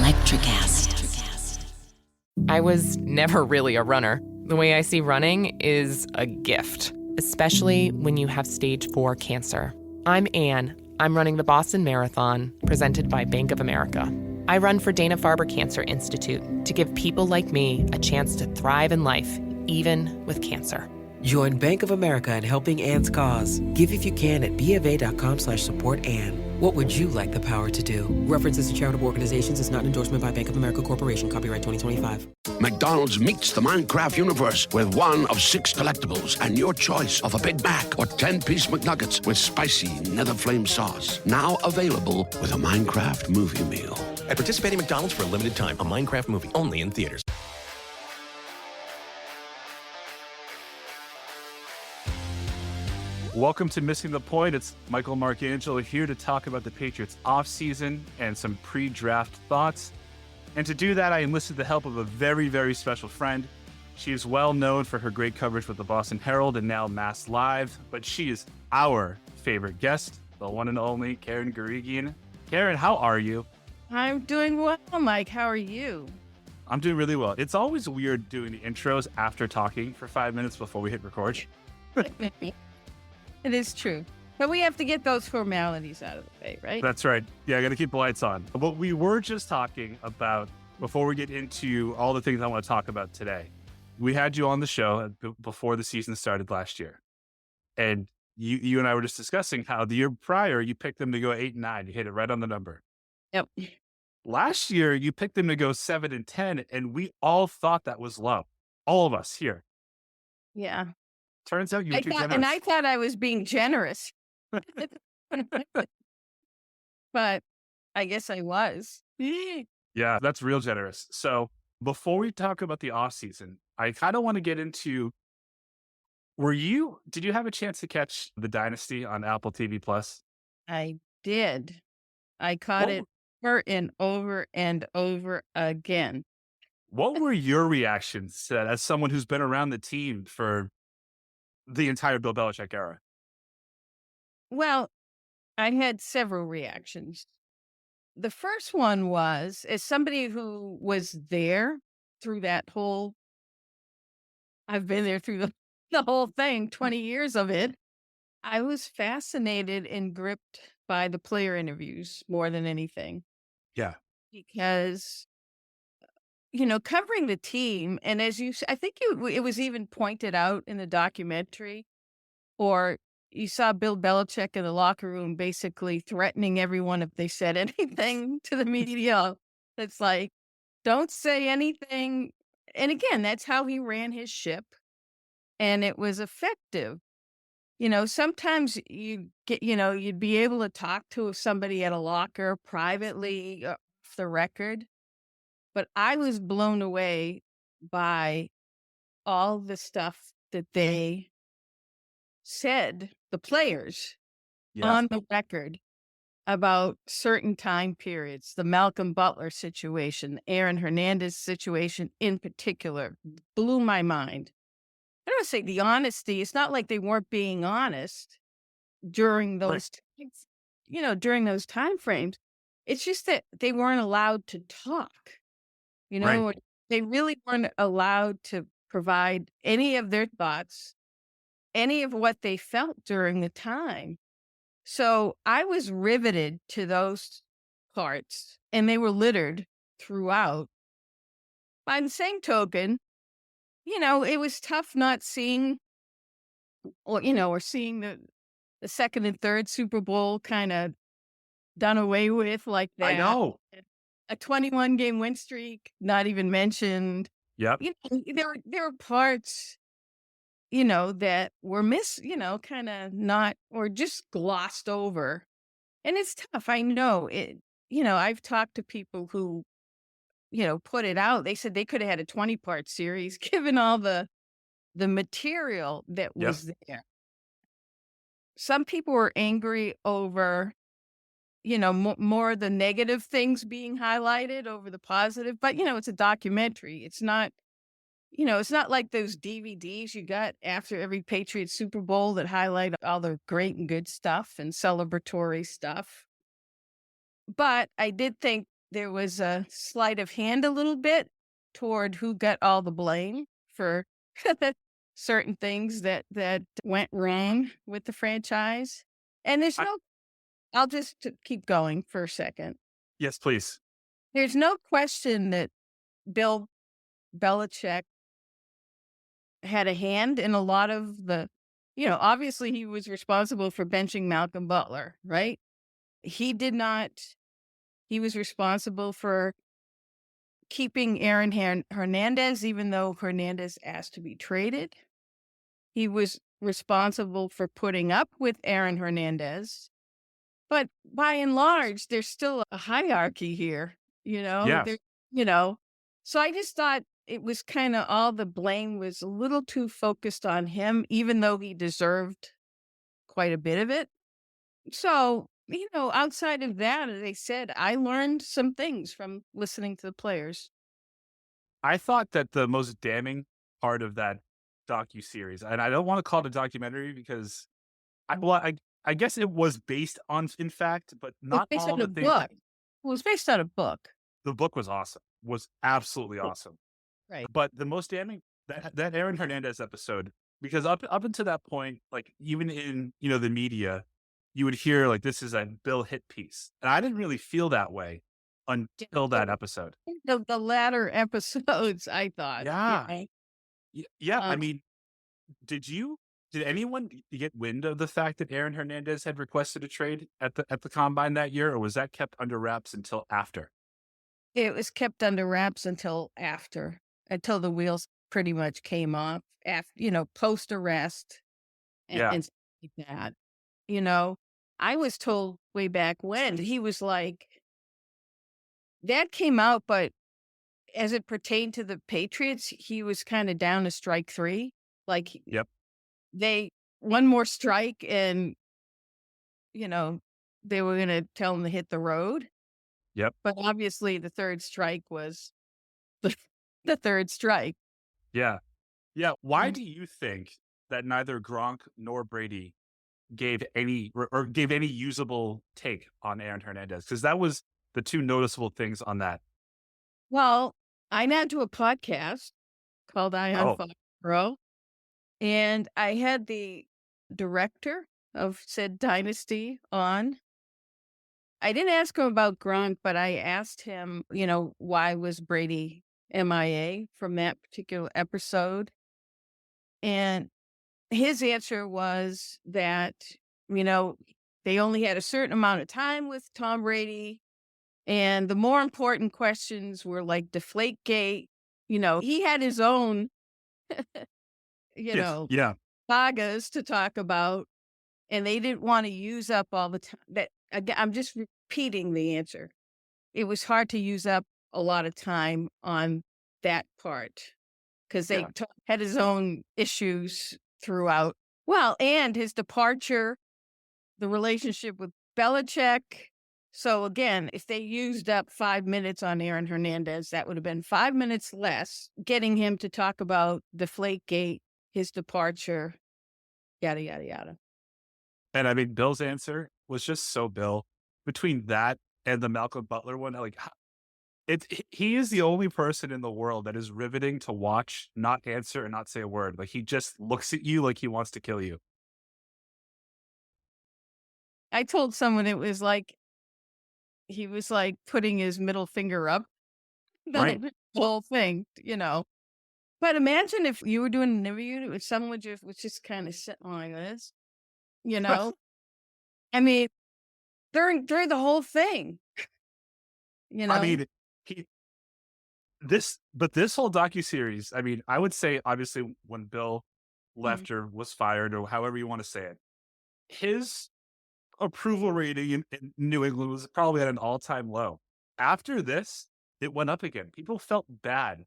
Electricast. I was never really a runner. The way I see running is a gift, especially when you have stage 4 cancer. I'm Anne. I'm running the Boston Marathon, presented by Bank of America. I run for Dana-Farber Cancer Institute to give people like me a chance to thrive in life, even with cancer. Join Bank of America in helping Anne's cause. Give if you can at BofA.com/supportAnne. What would you like the power to do? References to charitable organizations is not an endorsement by Bank of America Corporation. Copyright 2025. McDonald's meets the Minecraft universe with one of 6 collectibles and your choice of a Big Mac or 10-piece McNuggets with spicy Nether Flame sauce. Now available with a Minecraft movie meal. At participating McDonald's for a limited time. A Minecraft movie only in theaters. Welcome to Missing the Point. It's Michael Marcangelo here to talk about the Patriots offseason and some pre-draft thoughts. And to do that, I enlisted the help of a very, very special friend. She is well known for her great coverage with the Boston Herald and now MassLive's, but she is our favorite guest, the one and only Karen Guregian. Karen, how are you? I'm doing well, Mike. How are you? I'm doing really well. It's always weird doing the intros after talking for 5 minutes before we hit record. It is true. But we have to get those formalities out of the way, right? That's right. Yeah, I got to keep the lights on. But we were just talking about, before we get into all the things I want to talk about today, we had you on the show before the season started last year. And you and I were just discussing how the year prior, you picked them to go 8-9. You hit it right on the number. Yep. Last year, you picked them to go 7-10, and we all thought that was low. All of us here. Yeah. Turns out you were too generous. And I thought I was being generous. But I guess I was. Yeah, that's real generous. So before we talk about the offseason, I kind of want to get into, did you have a chance to catch the Dynasty on Apple TV Plus? I did. I caught it over and over and over again. What were your reactions to that as someone who's been around the team for the entire Bill Belichick era? Well, I had several reactions. The first one was, as somebody who was there through that whole, I've been there through the whole thing, 20 years of it, I was fascinated and gripped by the player interviews more than anything. Yeah. Because, covering the team, and as I think it was even pointed out in the documentary, or you saw Bill Belichick in the locker room basically threatening everyone if they said anything to the media. It's like, don't say anything. And again, that's how he ran his ship. And it was effective. Sometimes you'd be able to talk to somebody at a locker privately off the record. But I was blown away by all the stuff that they said, the players, on the record about certain time periods, the Malcolm Butler situation, Aaron Hernandez situation in particular, blew my mind. I don't want to say the honesty. It's not like they weren't being honest during those times, during those time frames. It's just that they weren't allowed to talk. They really weren't allowed to provide any of their thoughts, any of what they felt during the time. So I was riveted to those parts, and they were littered throughout. By the same token, it was tough not seeing, or seeing the second and third Super Bowl kind of done away with like that. I know. A 21-game win streak, not even mentioned. Yep. There were parts, that were kind of not, or just glossed over. And it's tough. I know it, I've talked to people who, put it out. They said they could have had a 20-part series given all the material that was there. Some people were angry over, more of the negative things being highlighted over the positive, but it's a documentary. It's not, it's not like those DVDs you got after every Patriots Super Bowl that highlight all the great and good stuff and celebratory stuff. But I did think there was a sleight of hand a little bit toward who got all the blame for certain things that went wrong with the franchise. And I'll just keep going for a second. Yes, please. There's no question that Bill Belichick had a hand in a lot of obviously he was responsible for benching Malcolm Butler, right? He was responsible for keeping Aaron Hernandez, even though Hernandez asked to be traded. He was responsible for putting up with Aaron Hernandez. But by and large, there's still a hierarchy here, Yes. So I just thought it was kind of all the blame was a little too focused on him, even though he deserved quite a bit of it. So, outside of that, as I said, I learned some things from listening to the players. I thought that the most damning part of that docuseries, and I don't want to call it a documentary because I guess it was based on, in fact, but It was not based all on the a things. book. It was based on a book. The book was awesome, was absolutely awesome. Right. But the most damning, that Aaron Hernandez episode, because up until that point, like even in the media, you would hear like this is a Bill hit piece, and I didn't really feel that way until that episode. The latter episodes, I thought. Yeah. Yeah. I Um, mean, did anyone get wind of the fact that Aaron Hernandez had requested a trade at the combine that year, or was that kept under wraps until after? It was kept under wraps until the wheels pretty much came off after, post arrest Yeah. and stuff like that. I was told way back when he was like, that came out, but as it pertained to the Patriots, he was kind of down to strike three. Like Yep. one more strike and, they were going to tell him to hit the road. Yep. But obviously the third strike was the third strike. Yeah. Yeah. Why Mm. do you think that neither Gronk nor Brady gave any usable take on Aaron Hernandez? Because that was the two noticeable things on that. Well, I now do a podcast called Eye on Oh. Fox Pro, and I had the director of said Dynasty on. I didn't ask him about Gronk, but I asked him, why was Brady MIA from that particular episode? And his answer was that, they only had a certain amount of time with Tom Brady. And the more important questions were like Deflategate. He had his own, Yes. Yeah. sagas to talk about, and they didn't want to use up all the time. That again, I'm just repeating the answer. It was hard to use up a lot of time on that part because they Yeah. had his own issues throughout. Well, and his departure, the relationship with Belichick. So again, if they used up 5 minutes on Aaron Hernandez, that would have been 5 minutes less, getting him to talk about Deflategate, his departure, yada, yada, yada. And I mean, Bill's answer was just so Bill. Between that and the Malcolm Butler one, like he is the only person in the world that is riveting to watch, not answer, and not say a word. Like he just looks at you like he wants to kill you. I told someone it was like, he was like putting his middle finger up, Right. the whole thing, But imagine if you were doing an interview with someone was just kind of sitting like this, I mean, during the whole thing, I mean, this whole docuseries, I mean, I would say obviously when Bill left or was fired or however you want to say it, his approval rating in New England was probably at an all-time low. After this, it went up again. People felt bad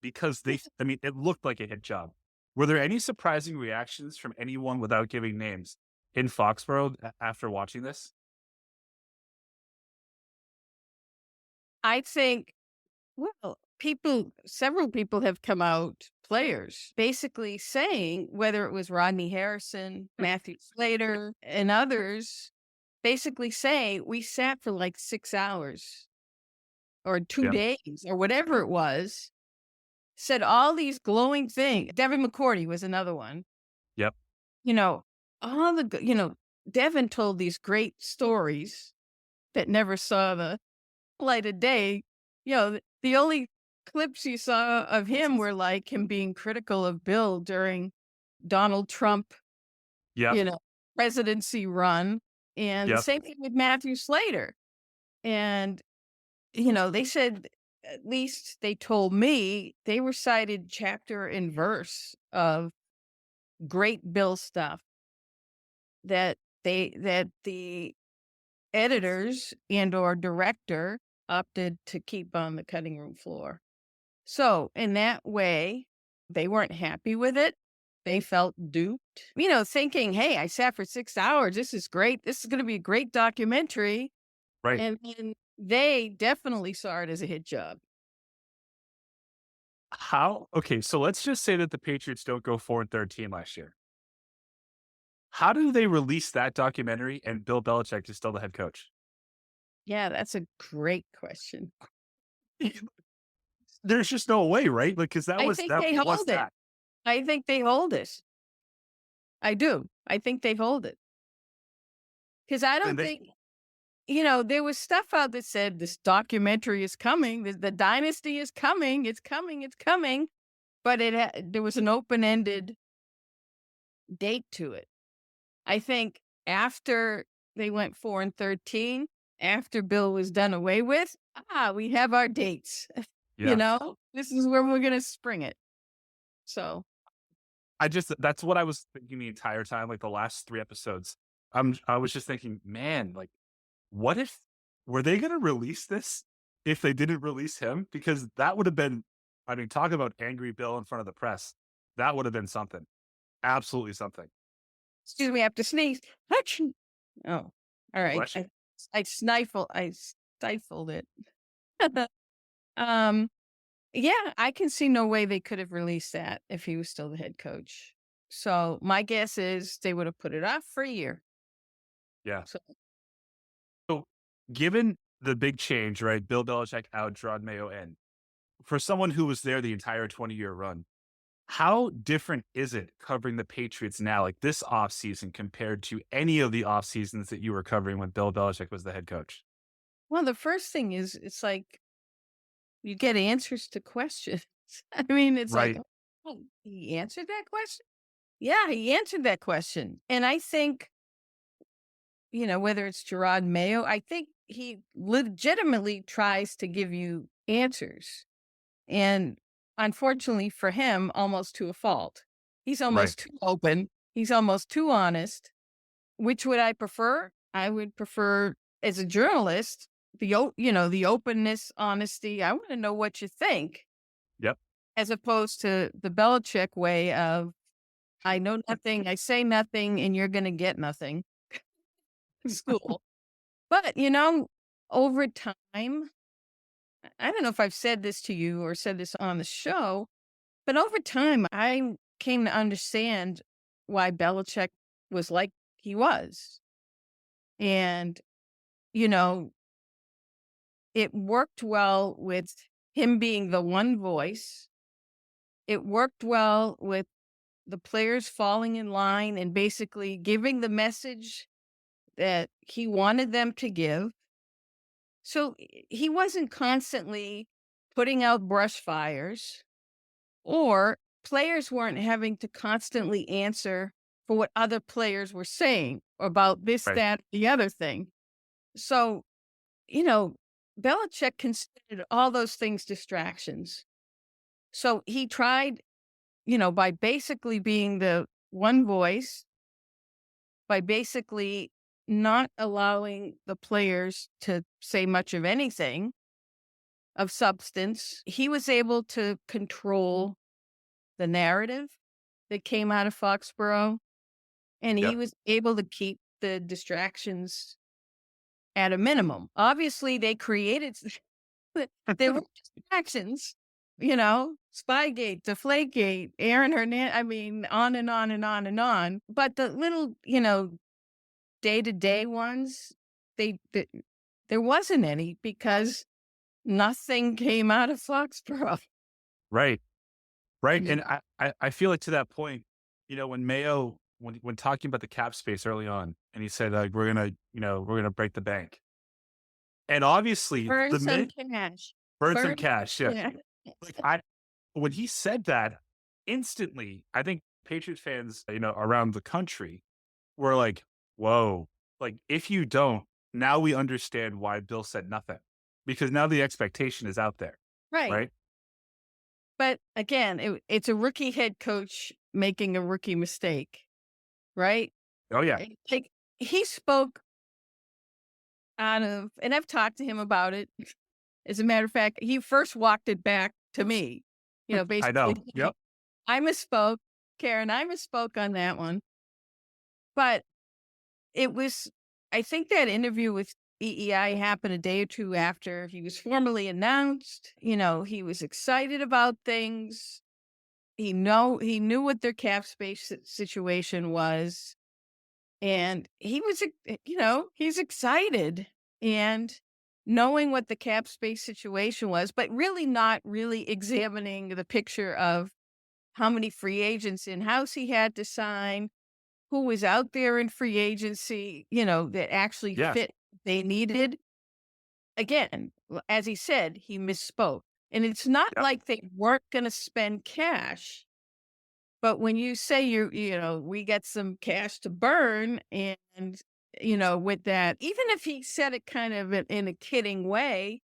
because it looked like a hit job. Were there any surprising reactions from anyone without giving names in Foxborough after watching this? I think, well, several people have come out, players, basically saying, whether it was Rodney Harrison, Matthew Slater, and others, basically say we sat for like 6 hours or 2 Yep. days or whatever it was, said all these glowing things. Devin McCourty was another one. Yep. You know, Devin told these great stories that never saw the light of day. The only clips you saw of him were like him being critical of Bill during Donald Trump, Yep. presidency run. And the Yep. same thing with Matthew Slater. And, they said, at least they told me, they recited chapter and verse of great Bill stuff that the editors and or director opted to keep on the cutting room floor. So in that way, they weren't happy with it. They felt duped, thinking, hey, I sat for 6 hours. This is great. This is going to be a great documentary. Right. And then they definitely saw it as a hit job. Okay, so let's just say that the Patriots don't go 4-13 last year. How do they release that documentary and Bill Belichick is still the head coach? Yeah, that's a great question. There's just no way, right? Like, because I think they hold it. I think they hold this. I do. I think they hold it. Because I don't think, there was stuff out that said this documentary is coming. The Dynasty is coming. It's coming. It's coming. But there was an open-ended date to it. I think after they went 4-13, after Bill was done away with, we have our dates. Yeah. This is where we're going to spring it. So that's what I was thinking the entire time, like the last 3 episodes. I was just thinking, man, like, were they going to release this if they didn't release him? Because that would have been, talk about angry Bill in front of the press. That would have been something. Absolutely something. Excuse me, I have to sneeze. Achoo. Oh, all right. Bless you. I stifled it. Yeah, I can see no way they could have released that if he was still the head coach. So my guess is they would have put it off for a year. Yeah. So Given the big change, right? Bill Belichick out, Jerod Mayo in. For someone who was there the entire 20-year run, how different is it covering the Patriots now, like this offseason, compared to any of the off seasons that you were covering when Bill Belichick was the head coach? Well, the first thing is, it's like you get answers to questions. It's Right. like, oh, he answered that question? Yeah, he answered that question. And I think, whether it's Jerod Mayo, I think he legitimately tries to give you answers. And unfortunately for him, almost to a fault. He's almost too open. He's almost too honest. Which would I prefer? I would prefer, as a journalist, the openness, honesty. I want to know what you think. Yep. As opposed to the Belichick way of, I know nothing, I say nothing, and you're going to get nothing. School. But, over time, I don't know if I've said this to you or said this on the show, but over time, I came to understand why Belichick was like he was. And, it worked well with him being the one voice. It worked well with the players falling in line and basically giving the message that he wanted them to give. So he wasn't constantly putting out brush fires, or players weren't having to constantly answer for what other players were saying about this, that, the other thing. So, Belichick considered all those things distractions. So he tried, by basically being the one voice, by basically not allowing the players to say much of anything of substance, he was able to control the narrative that came out of Foxborough, and he was able to keep the distractions at a minimum. Obviously, they created, there were distractions, Spygate, Deflategate, Aaron Hernandez, on and on and on and on. But the little, day-to-day ones, there wasn't any, because nothing came out of Foxborough. Right. Right. Yeah. And I feel like to that point, when Mayo, when talking about the cap space early on, and he said, we're going to break the bank. And obviously Burn the some minute cash. burn some Burn, cash. Yeah. yeah. Like when he said that instantly, I think Patriot fans, around the country were like, whoa, like if you don't, now we understand why Bill said nothing, because now the expectation is out there. Right. Right. But again, it's a rookie head coach making a rookie mistake, right? Oh yeah. Like he spoke out of, and I've talked to him about it. As a matter of fact, he first walked it back to me. I know. Basically, Yep. I misspoke, Karen. I misspoke on that one. But it was, I think that interview with EEI happened a day or two after he was formally announced. He was excited about things. He knew what their cap space situation was. And he was, he's excited and knowing what the cap space situation was, but really not really examining the picture of how many free agents in-house he had to sign, who was out there in free agency, that actually Yes. fit they needed. Again, as he said, he misspoke. And it's not Yep. like they weren't going to spend cash. But when you say we get some cash to burn and, with that, even if he said it kind of in a kidding way,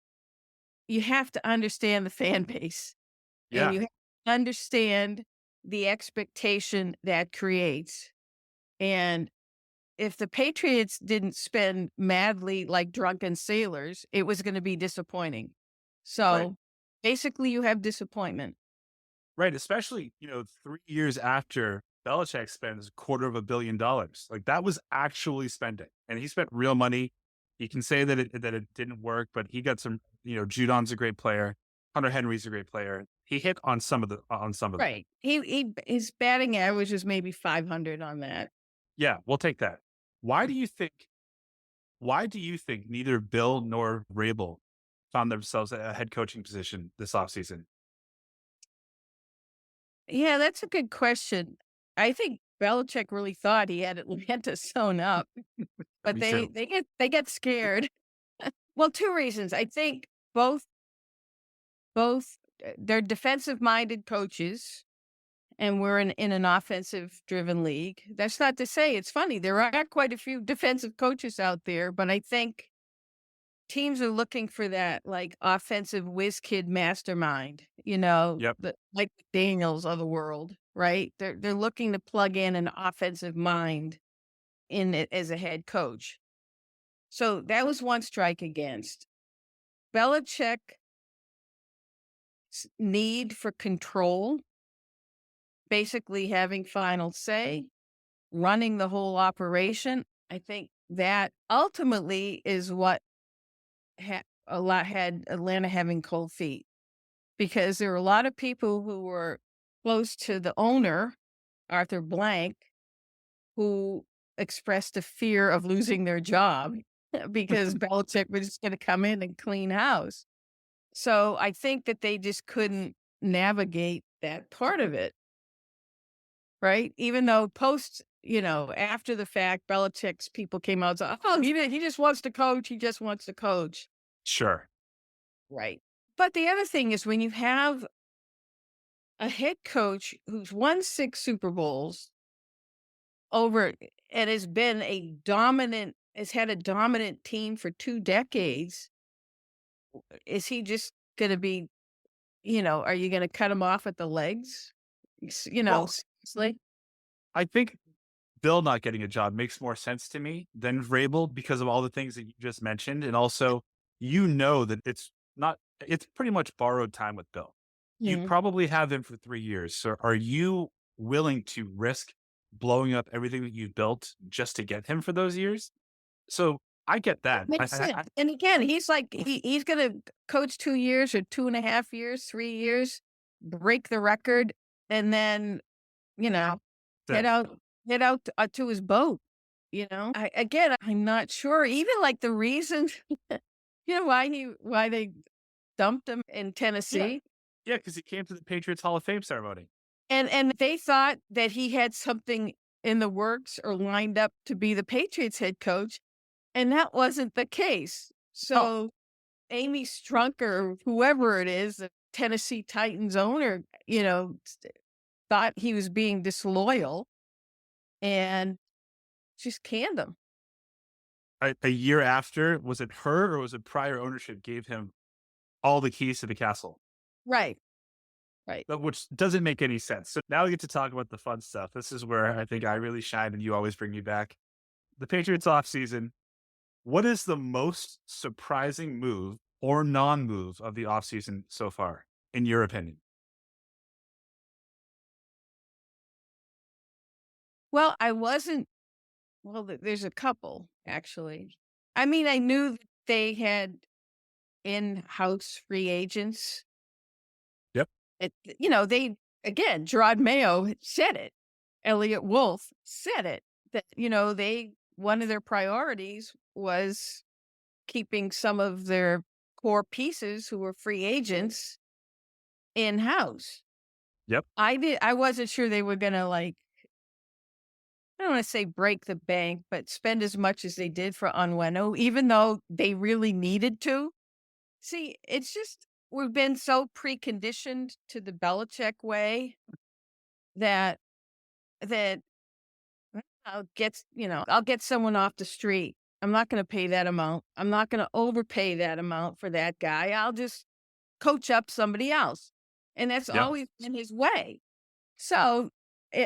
you have to understand the fan base. Yeah. And you have to understand the expectation that creates. And if the Patriots didn't spend madly like drunken sailors, it was going to be disappointing. So Right. basically you have disappointment. Right. Especially, 3 years after Belichick spends $250 million. Like that was actually spending, and he spent real money. You can say that it didn't work, but he got some, Judon's a great player. Hunter Henry's a great player. He hit on some of them. Right. His batting average is maybe 500 on that. Yeah, we'll take that. Why do you think neither Bill nor Rabel found themselves at a head coaching position this offseason? Yeah, that's a good question. I think Belichick really thought he had Atlanta sewn up, but Me they too. they get scared. Well, two reasons. I think both they're defensive minded coaches, and we're in an offensive driven league. That's not to say it's funny. There are quite a few defensive coaches out there, but I think teams are looking for that like offensive whiz kid mastermind, Yep. like Daniels of the world, right? They're looking to plug in an offensive mind in it as a head coach. So that was one strike against. Belichick's need for control, basically having final say, running the whole operation. I think that ultimately is what had Atlanta having cold feet, because there were a lot of people who were close to the owner, Arthur Blank, who expressed a fear of losing their job because Belichick was just going to come in and clean house. So I think that they just couldn't navigate that part of it, right? Even though after the fact, Belichick's people came out and said, oh, he just wants to coach. He just wants to coach. Sure. Right. But the other thing is when you have a head coach who's won 6 Super Bowls over and has had a dominant team for 2 decades, is he just going to be, are you going to cut him off at the legs? Well, Seriously? I think Bill not getting a job makes more sense to me than Vrabel because of all the things that you just mentioned. And also, that it's pretty much borrowed time with Bill. You Mhm. probably have him for 3 years. So are you willing to risk blowing up everything that you've built just to get him for those years? So I get that. Makes sense. And again, he's like, he's going to coach 2 years or 2.5 years, 3 years, break the record, and then, head out to his boat. I'm not sure. Even like the reason, why they stumped him in Tennessee. Yeah, because he came to the Patriots Hall of Fame ceremony. And they thought that he had something in the works or lined up to be the Patriots head coach, and that wasn't the case. So Amy Strunk or whoever it is, the Tennessee Titans owner, thought he was being disloyal and just canned him. A year after, was it her or was it prior ownership gave him all the keys to the castle? Right. Which doesn't make any sense. So now we get to talk about the fun stuff. This is where I think I really shine and you always bring me back. The Patriots offseason. What is the most surprising move or non-move of the offseason so far, in your opinion? Well, there's a couple, actually. I mean, I knew that they had in-house free agents. Yep. Jerod Mayo said it. Elliot Wolf said it. That, one of their priorities was keeping some of their core pieces who were free agents in-house. Yep. I wasn't sure they were going to I don't want to say break the bank, but spend as much as they did for Onwenu, even though they really needed to. See, it's just, we've been so preconditioned to the Belichick way that I'll get someone off the street. I'm not going to pay that amount. I'm not going to overpay that amount for that guy. I'll just coach up somebody else. And that's always been his way. So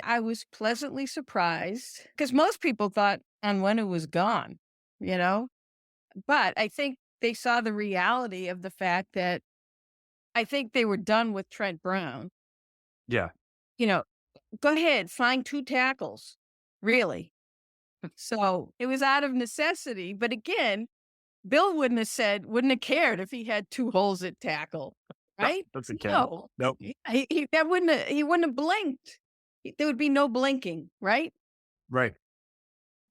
I was pleasantly surprised because most people thought Onwenu was gone, but I think they saw the reality of the fact that I think they were done with Trent Brown. Yeah. Go ahead, find 2 tackles, really. So it was out of necessity. But again, Bill wouldn't have cared if he had 2 holes at tackle, right? No, doesn't care. No. Nope. He wouldn't have blinked. There would be no blinking, right? Right.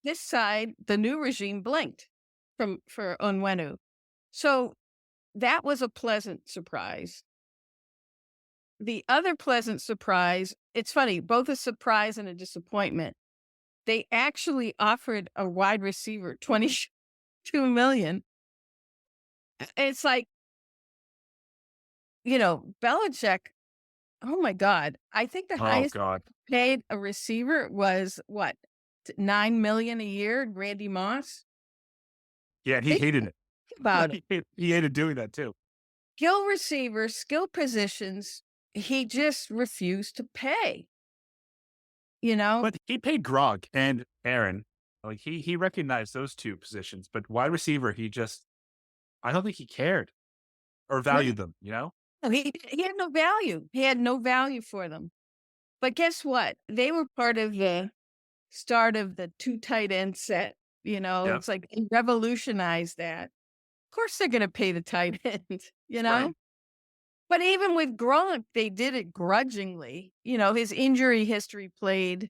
This side, the new regime blinked for Onwenu. So that was a pleasant surprise. The other pleasant surprise, it's funny, both a surprise and a disappointment. They actually offered a wide receiver $22 million. It's like, Belichick, oh my God. I think the highest paid a receiver was what? $9 million a year, Randy Moss. Yeah, and he hated it. Think about it. He hated doing that too. Skill receivers, skill positions, he just refused to pay. But he paid Gronk and Aaron. Like he recognized those 2 positions, but wide receiver, I don't think he cared or valued them, No, he had no value. He had no value for them. But guess what? They were part of the start of the 2 tight end set. It's like they revolutionized that. Of course they're going to pay the tight end, Right. But even with Gronk, they did it grudgingly. His injury history played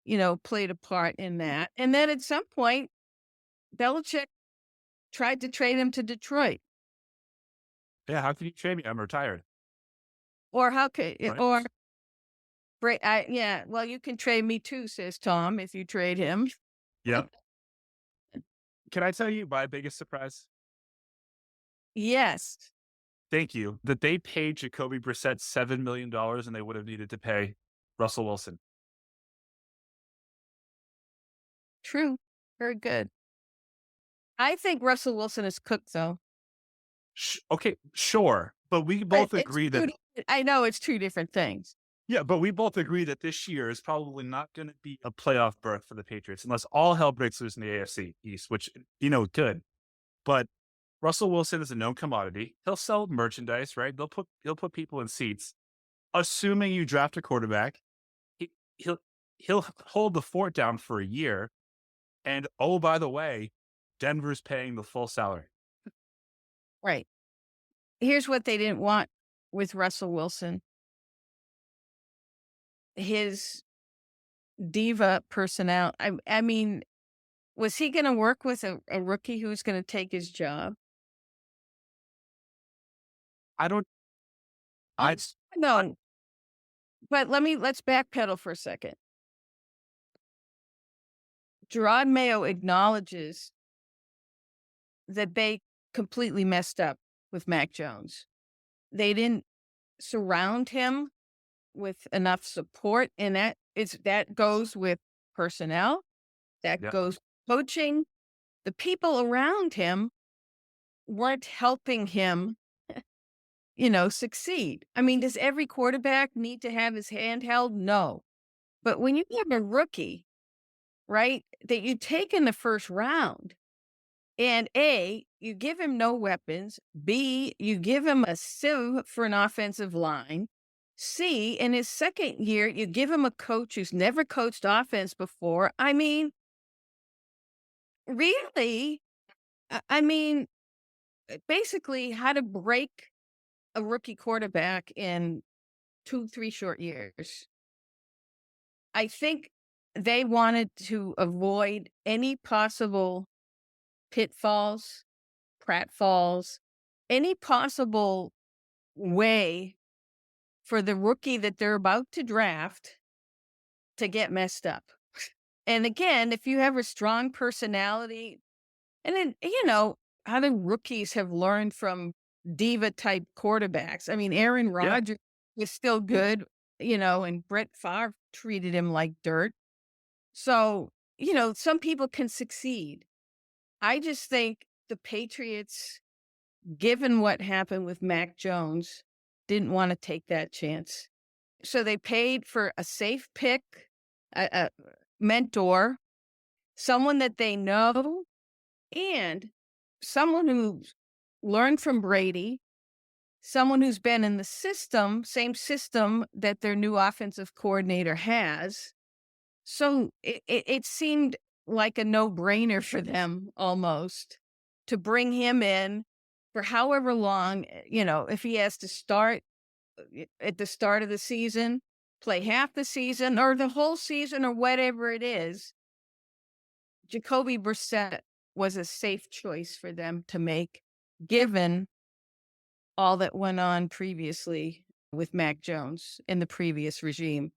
a part in that. And then at some point, Belichick tried to trade him to Detroit. Yeah, how can you trade me? I'm retired. Or how could, Right. well, you can trade me too, says Tom, if you trade him. Yeah. Can I tell you my biggest surprise? Yes. Thank you. That they paid Jacoby Brissett $7 million and they would have needed to pay Russell Wilson. True. Very good. I think Russell Wilson is cooked, though. Okay, sure. But we both agree that... I know it's 2 different things. Yeah, but we both agree that this year is probably not going to be a playoff berth for the Patriots unless all hell breaks loose in the AFC East, which, good. But Russell Wilson is a known commodity. He'll sell merchandise, right? He'll put people in seats. Assuming you draft a quarterback, he'll hold the fort down for a year. And oh, by the way, Denver's paying the full salary. Right. Here's what they didn't want with Russell Wilson. His diva personality. I mean, was he going to work with a rookie who's going to take his job? I don't. I No, but let's backpedal for a second. Jerod Mayo acknowledges that they completely messed up with Mac Jones. They didn't surround him with enough support, and that goes with personnel, that Yep. goes coaching. The people around him weren't helping him, succeed. I mean, does every quarterback need to have his hand held? No. But when you have a rookie, right, that you take in the first round, and A, you give him no weapons, B, you give him a sieve for an offensive line, C, in his second year, you give him a coach who's never coached offense before. I mean, really, I mean, basically how to break a rookie quarterback in 2-3 short years. I think they wanted to avoid any possible pitfalls, pratfalls, any possible way for the rookie that they're about to draft to get messed up. And again, if you have a strong personality, and then, other rookies have learned from diva type quarterbacks. I mean, Aaron Rodgers was still good, and Brett Favre treated him like dirt. So, some people can succeed. I just think the Patriots, given what happened with Mac Jones, didn't want to take that chance. So they paid for a safe pick, a mentor, someone that they know, and someone who's learned from Brady, someone who's been in the system, same system that their new offensive coordinator has. So it seemed like a no-brainer for them almost to bring him in for however long, if he has to start at the start of the season, play half the season or the whole season or whatever it is. Jacoby Brissett was a safe choice for them to make, given all that went on previously with Mac Jones in the previous regime.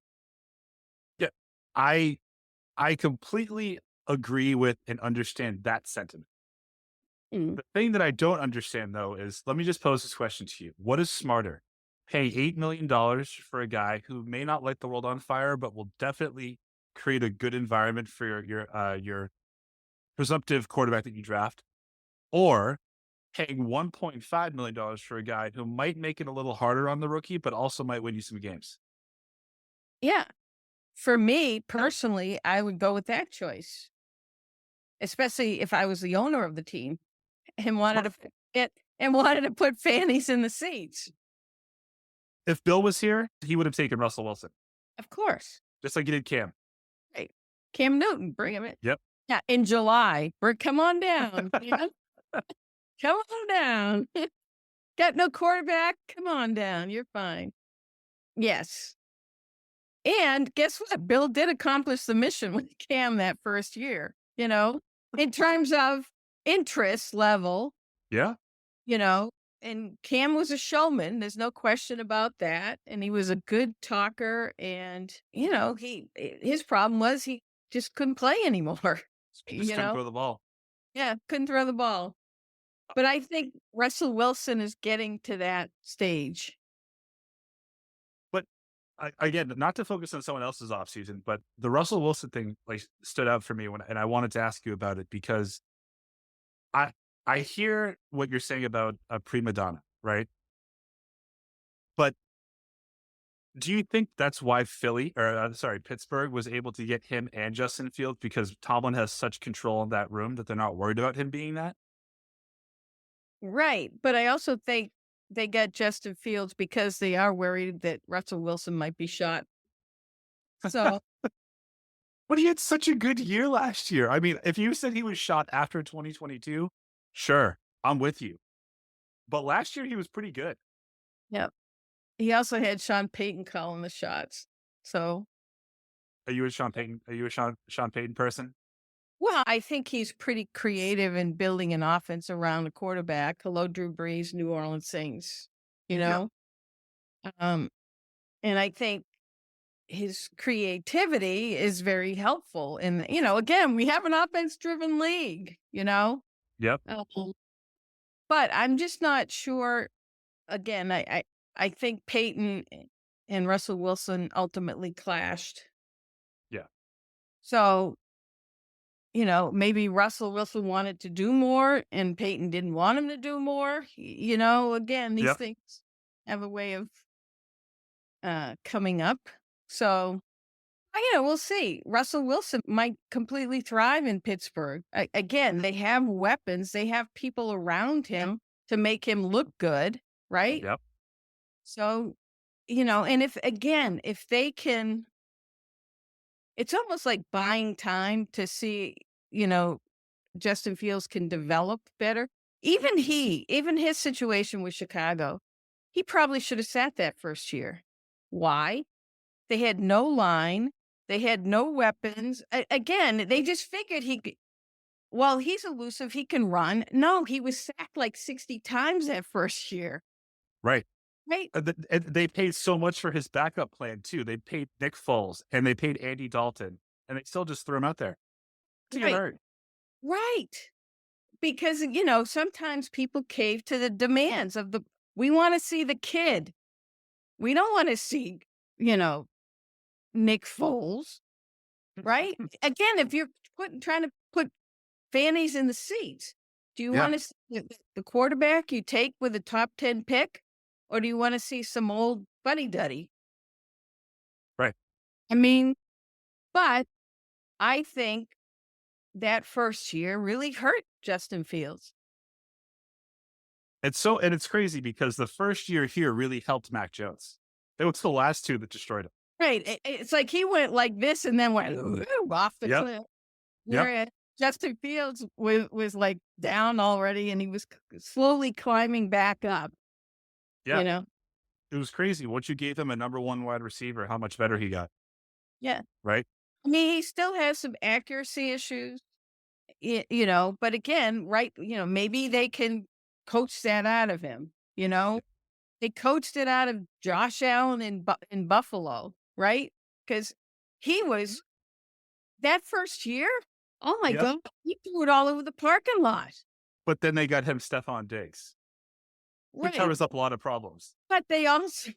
Yeah, I completely agree with and understand that sentiment. The thing that I don't understand, though, is let me just pose this question to you. What is smarter? Pay $8 million for a guy who may not light the world on fire, but will definitely create a good environment for your presumptive quarterback that you draft, or paying $1.5 million for a guy who might make it a little harder on the rookie, but also might win you some games. Yeah. For me, personally, I would go with that choice, especially if I was the owner of the team and wanted to put fannies in the seats. If Bill was here, he would have taken Russell Wilson. Of course. Just like he did Cam. Right. Cam Newton, bring him in. Yep. Yeah, in July. Come on down. Come on down. Got no quarterback? Come on down. You're fine. Yes. And guess what? Bill did accomplish the mission with Cam that first year, in terms of interest level. Yeah. And Cam was a showman. There's no question about that. And he was a good talker. And, his problem was he just couldn't play anymore. Just couldn't throw the ball. Yeah, couldn't throw the ball. But I think Russell Wilson is getting to that stage. But again, not to focus on someone else's offseason, but the Russell Wilson thing stood out for me and I wanted to ask you about it because I hear what you're saying about a prima donna, right? But do you think that's why Pittsburgh was able to get him and Justin Fields, because Tomlin has such control in that room that they're not worried about him being that? Right. But I also think they got Justin Fields because they are worried that Russell Wilson might be shot. So. But he had such a good year last year. I mean, if you said he was shot after 2022, sure, I'm with you. But last year he was pretty good. Yep. He also had Sean Payton calling the shots. So. Are you a Sean Payton person? Well, I think he's pretty creative in building an offense around the quarterback. Hello, Drew Brees, New Orleans Saints. you know? Um, and I think his creativity is very helpful. And, again, we have an offense driven league, Yep. But I'm just not sure. Again, I think Peyton and Russell Wilson ultimately clashed. Yeah. So, maybe Russell Wilson wanted to do more and Peyton didn't want him to do more. Again, these Yep. things have a way of coming up. So, we'll see. Russell Wilson might completely thrive in Pittsburgh. Again, they have weapons. They have people around him to make him look good, right? Yep. So, and if they can, it's almost like buying time to see, Justin Fields can develop better. Even his situation with Chicago, he probably should have sat that first year. Why? They had no line. They had no weapons. Again, they just figured he's elusive, he can run. No, he was sacked like 60 times that first year. Right. Right. They paid so much for his backup plan too. They paid Nick Foles and they paid Andy Dalton, and they still just threw him out there to get hurt. Right. Because, sometimes people cave to the demands of we want to see the kid. We don't want to see, Nick Foles, right? Again, if you're trying to put fannies in the seats, do you want to see the quarterback you take with a top 10 pick, or do you want to see some old fuddy-duddy? Right. I mean, but I think that first year really hurt Justin Fields. It's crazy because the first year here really helped Mac Jones. It was the last two that destroyed him. Right. It's like he went like this and then went off the cliff. Whereas Justin Fields was like down already and he was slowly climbing back up. Yeah. It was crazy. Once you gave him a number one wide receiver, how much better he got. Yeah. Right. I mean, he still has some accuracy issues, but again, right. Maybe they can coach that out of him, They coached it out of Josh Allen in Buffalo, right? Because he was that first year. Oh my God, he threw it all over the parking lot. But then they got him Stephon Diggs, which covers up a lot of problems. But they also,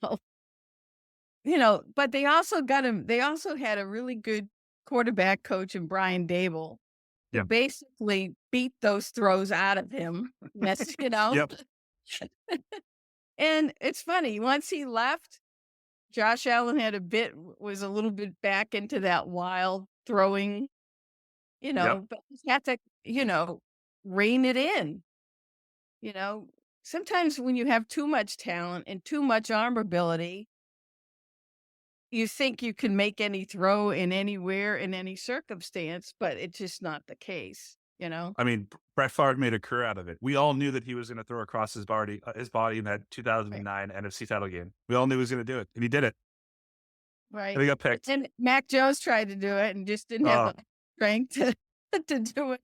got him. They also had a really good quarterback coach in Brian Dable, who basically beat those throws out of him. Yep. And it's funny, once he left, Josh Allen was a little bit back into that wild throwing, but he had to, rein it in. Sometimes when you have too much talent and too much arm ability, you think you can make any throw in anywhere in any circumstance, but it's just not the case. I mean, Brett Favre made a career out of it. We all knew that he was going to throw across his body in that 2009 NFC title game. We all knew he was going to do it, and he did it. Right. And he got picked. And Mac Jones tried to do it and just didn't have the strength to do it.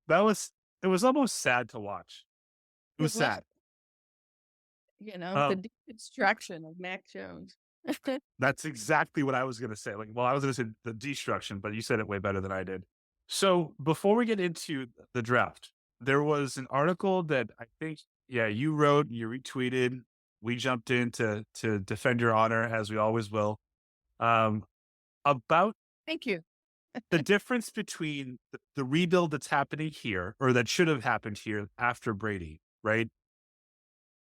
It was almost sad to watch. It was sad. The deconstruction of Mac Jones. That's exactly what I was going to say. I was going to say the destruction, but you said it way better than I did. So before we get into the draft, there was an article that I think, you wrote, you retweeted. We jumped in to defend your honor, as we always will, about Thank you. the difference between the rebuild that's happening here, or that should have happened here after Brady, right?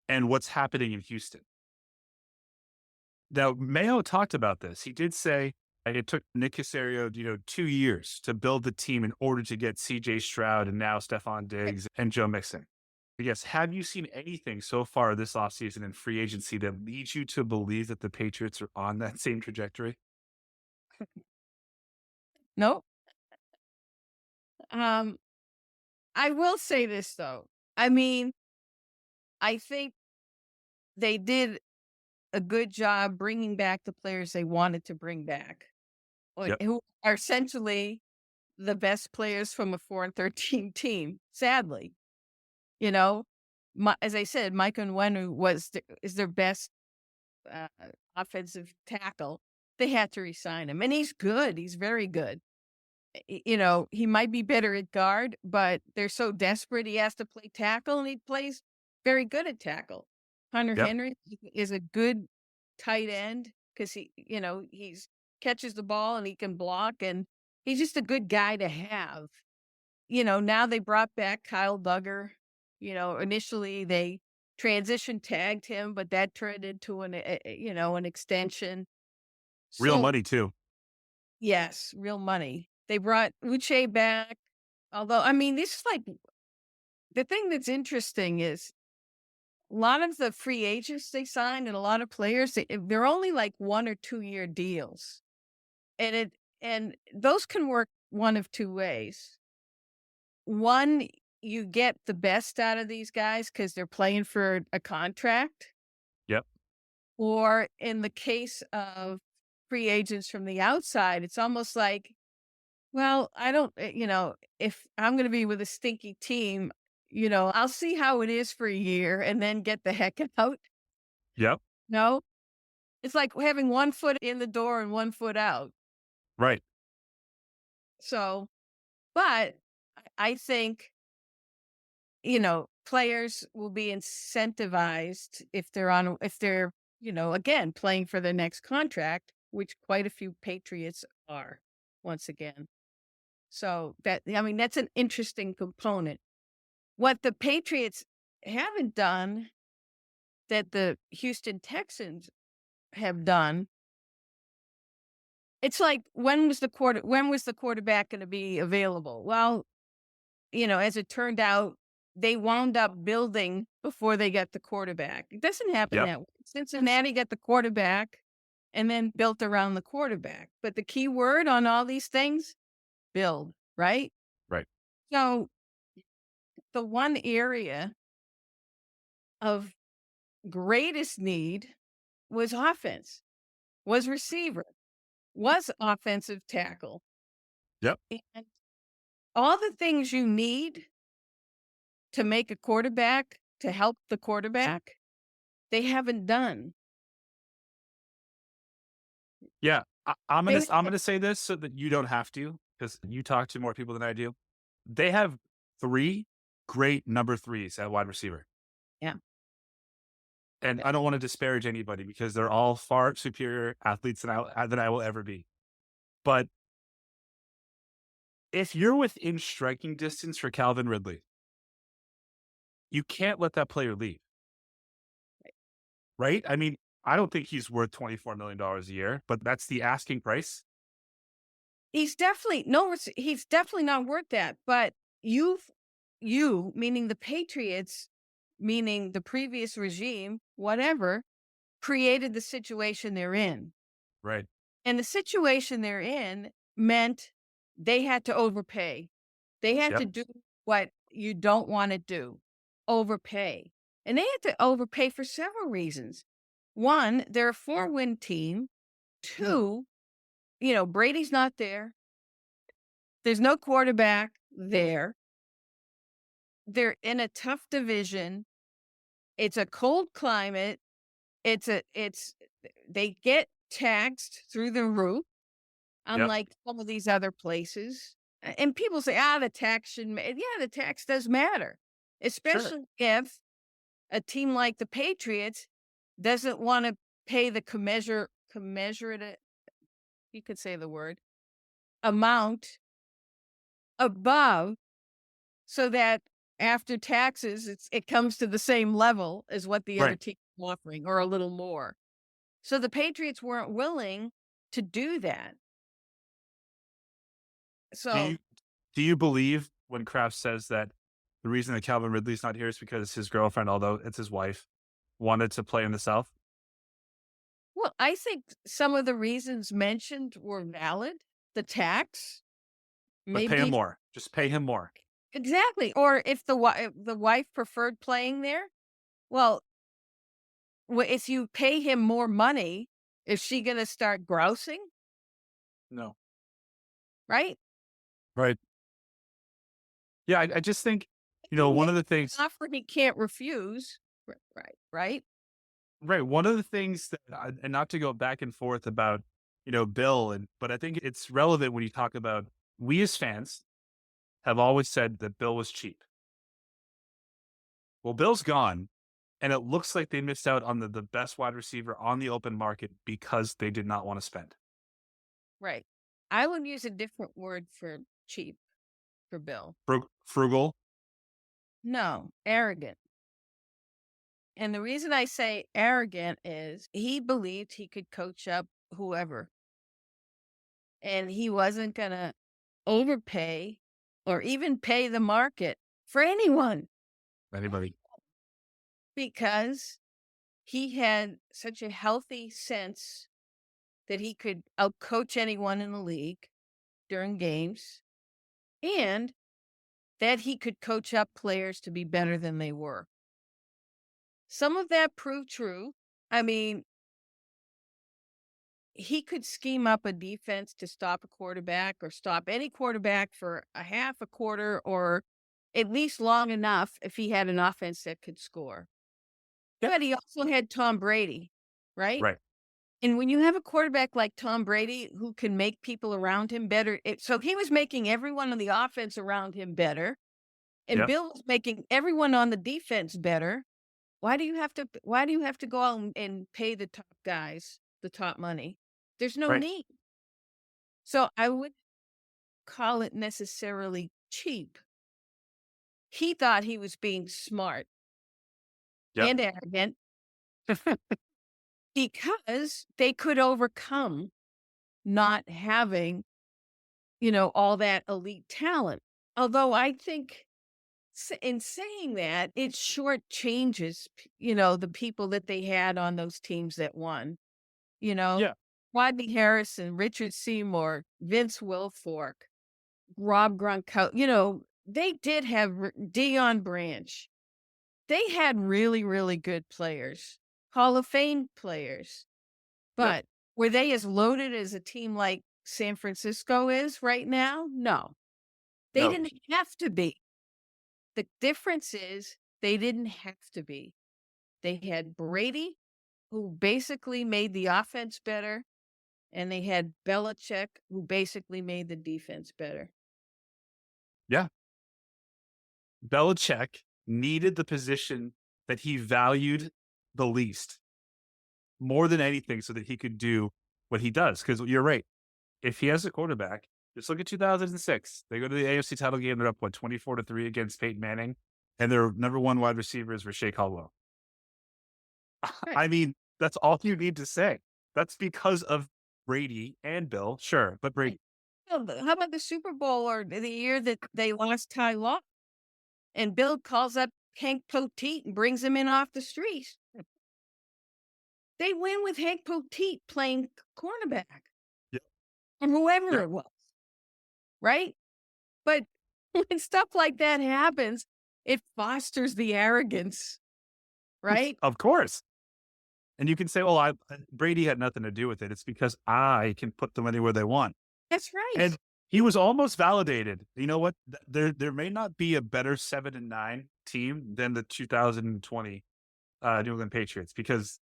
And what's happening in Houston. Now, Mayo talked about this. He did say it took Nick Caserio, 2 years to build the team in order to get CJ Stroud and now Stephon Diggs and Joe Mixon. Yes, have you seen anything so far this offseason in free agency that leads you to believe that the Patriots are on that same trajectory? Nope. I will say this, though. I mean, I think they did a good job bringing back the players they wanted to bring back, who are essentially the best players from a 4-13 team, sadly. as I said, Mike Onwenu is their best offensive tackle. They had to resign him, and he's good. He's very good. He might be better at guard, but they're so desperate he has to play tackle, and he plays very good at tackle. Hunter Yep. Henry is a good tight end because he's catches the ball and he can block, and he's just a good guy to have. Now they brought back Kyle Duggar. Initially they transition tagged him, but that turned into an extension. Real So, money too. yes, real money. They brought Uche back. Although, I mean, this is like the thing that's interesting is a lot of the free agents they signed and a lot of players, they're only like 1 or 2 year deals. And those can work one of two ways. One, you get the best out of these guys because they're playing for a contract. Yep. Or in the case of free agents from the outside, it's almost like, well, I don't, if I'm going to be with a stinky team, I'll see how it is for a year and then get the heck out. Yep. No, it's like having 1 foot in the door and 1 foot out. Right. So, but I think, players will be incentivized if they're, again, playing for their next contract, which quite a few Patriots are once again. So that's an interesting component. What the Patriots haven't done that the Houston Texans have done, it's like, when was the quarterback going to be available? Well, as it turned out, they wound up building before they got the quarterback. It doesn't happen Yep. that way. Cincinnati got the quarterback and then built around the quarterback. But the key word on all these things, build, right? Right. So the one area of greatest need was offense, was receiver, was offensive tackle. Yep. And all the things you need to make a quarterback, to help the quarterback, they haven't done. Yeah. I'm They- gonna say this so that you don't have to, because you talk to more people than I do. They have 3 great number 3s at wide receiver. Yeah. And I don't want to disparage anybody because they're all far superior athletes than I will ever be. But if you're within striking distance for Calvin Ridley, you can't let that player leave. Right? I mean, I don't think he's worth $24 million a year, but that's the asking price. He's definitely not worth that. But you, meaning the Patriots, meaning the previous regime, whatever, created the situation they're in. Right. And the situation they're in meant they had to overpay. They had Yep. to do what you don't want to do, overpay. And they had to overpay for several reasons. One, they're a 4-win team. 2, Brady's not there. There's no quarterback there. They're in a tough division. It's a cold climate. They get taxed through the roof, unlike some of these other places. And people say, the tax shouldn't matter. Yeah, the tax does matter, especially if a team like the Patriots doesn't want to pay the commensurate, you could say the word, amount above, so that after taxes, it comes to the same level as what the other team is offering, or a little more. So the Patriots weren't willing to do that. So do you believe when Kraft says that the reason that Calvin Ridley's not here is because his girlfriend, although it's his wife, wanted to play in the South? Well, I think some of the reasons mentioned were valid. The tax, But pay him more. Just pay him more. Exactly. Or if the wife preferred playing there, well, if you pay him more money, is she going to start grousing? No. Right? Right. Yeah, I just think One of the things, Offer he can't refuse. Right. right? One of the things that, and not to go back and forth about, Bill, but I think it's relevant when you talk about, we as fans have always said that Bill was cheap. Well, Bill's gone, and it looks like they missed out on the best wide receiver on the open market because they did not want to spend. Right. I would use a different word for cheap for Bill. Frugal. No, arrogant. And the reason I say arrogant is he believed he could coach up whoever. And he wasn't going to overpay or even pay the market for anyone Anybody? because he had such a healthy sense that he could outcoach anyone in the league during games and that he could coach up players to be better than they were. Some of that proved true. I mean, he could scheme up a defense to stop a quarterback or stop any quarterback for a half a quarter or at least long enough if he had an offense that could score. Yep. But he also had Tom Brady, right? Right. And when you have a quarterback like Tom Brady who can make people around him better, so he was making everyone on the offense around him better, and Yep. Bill was making everyone on the defense better. Why do you have to go out and pay the top guys the top money? There's no Right. need. So I would call it necessarily cheap. He thought he was being smart Yep. and arrogant because they could overcome not having, all that elite talent. Although I think in saying that, it shortchanges, the people that they had on those teams that won. Yeah. Rodney Harrison, Richard Seymour, Vince Wilfork, Rob Gronkowski, they did have Deion Branch. They had really, really good players, Hall of Fame players. But were they as loaded as a team like San Francisco is right now? No. They No. didn't have to be. The difference is they didn't have to be. They had Brady, who basically made the offense better, and they had Belichick, who basically made the defense better. Yeah. Belichick needed the position that he valued the least, more than anything, so that he could do what he does. Because you're right. If he has a quarterback, just look at 2006. They go to the AFC title game. They're up, 24-3 against Peyton Manning. And their number one wide receiver is Rashae Caldwell. Right. I mean, that's all you need to say. That's because of Brady and Bill. Sure, but Brady. How about the Super Bowl or the year that they lost Ty Law? And Bill calls up Hank Poteet and brings him in off the street. They win with Hank Poteet playing cornerback. Yeah. And whoever it was. Right? But when stuff like that happens, it fosters the arrogance. Right? Of course. And you can say, well, Brady had nothing to do with it. It's because I can put them anywhere they want. That's right. And he was almost validated. You know what? There may not be a better 7-9 team than the 2020 New England Patriots, because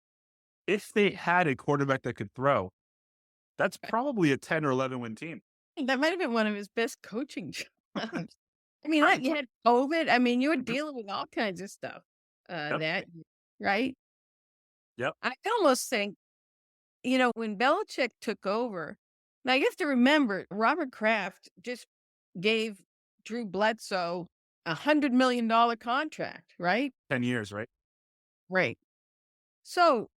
if they had a quarterback that could throw, that's probably a 10 or 11 win team. That might have been one of his best coaching jobs. I mean, you had COVID. I mean, you were dealing with all kinds of stuff that year, right? Yep. I almost think, when Belichick took over, now you have to remember, Robert Kraft just gave Drew Bledsoe $100 million contract, right? 10 years, right? Right. So,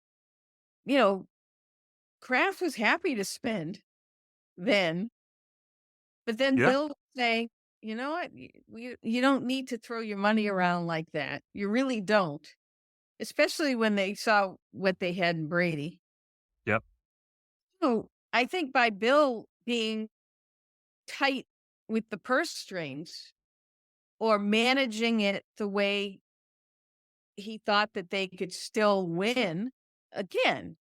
Kraft was happy to spend then, but then Bill would say, you know what? You don't need to throw your money around like that. You really don't. Especially when they saw what they had in Brady. Yep. So I think by Bill being tight with the purse strings or managing it the way he thought that they could still win, again,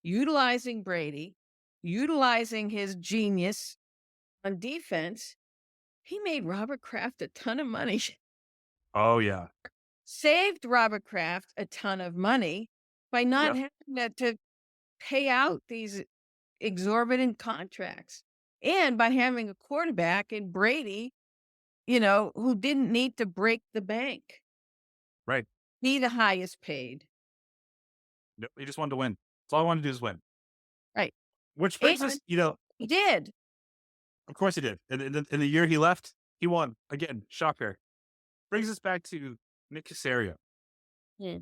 utilizing Brady, utilizing his genius on defense, he made Robert Kraft a ton of money. Oh, yeah. Saved Robert Kraft a ton of money by not Yep. having to pay out these exorbitant contracts, and by having a quarterback in Brady, who didn't need to break the bank, Right. be the highest paid. Nope, he just wanted to win. That's all I wanted to do is win. Right. Which brings us, And he did. of course he did. In the year he left, he won. Again, shocker. Brings us back to Nick Caserio. Hmm.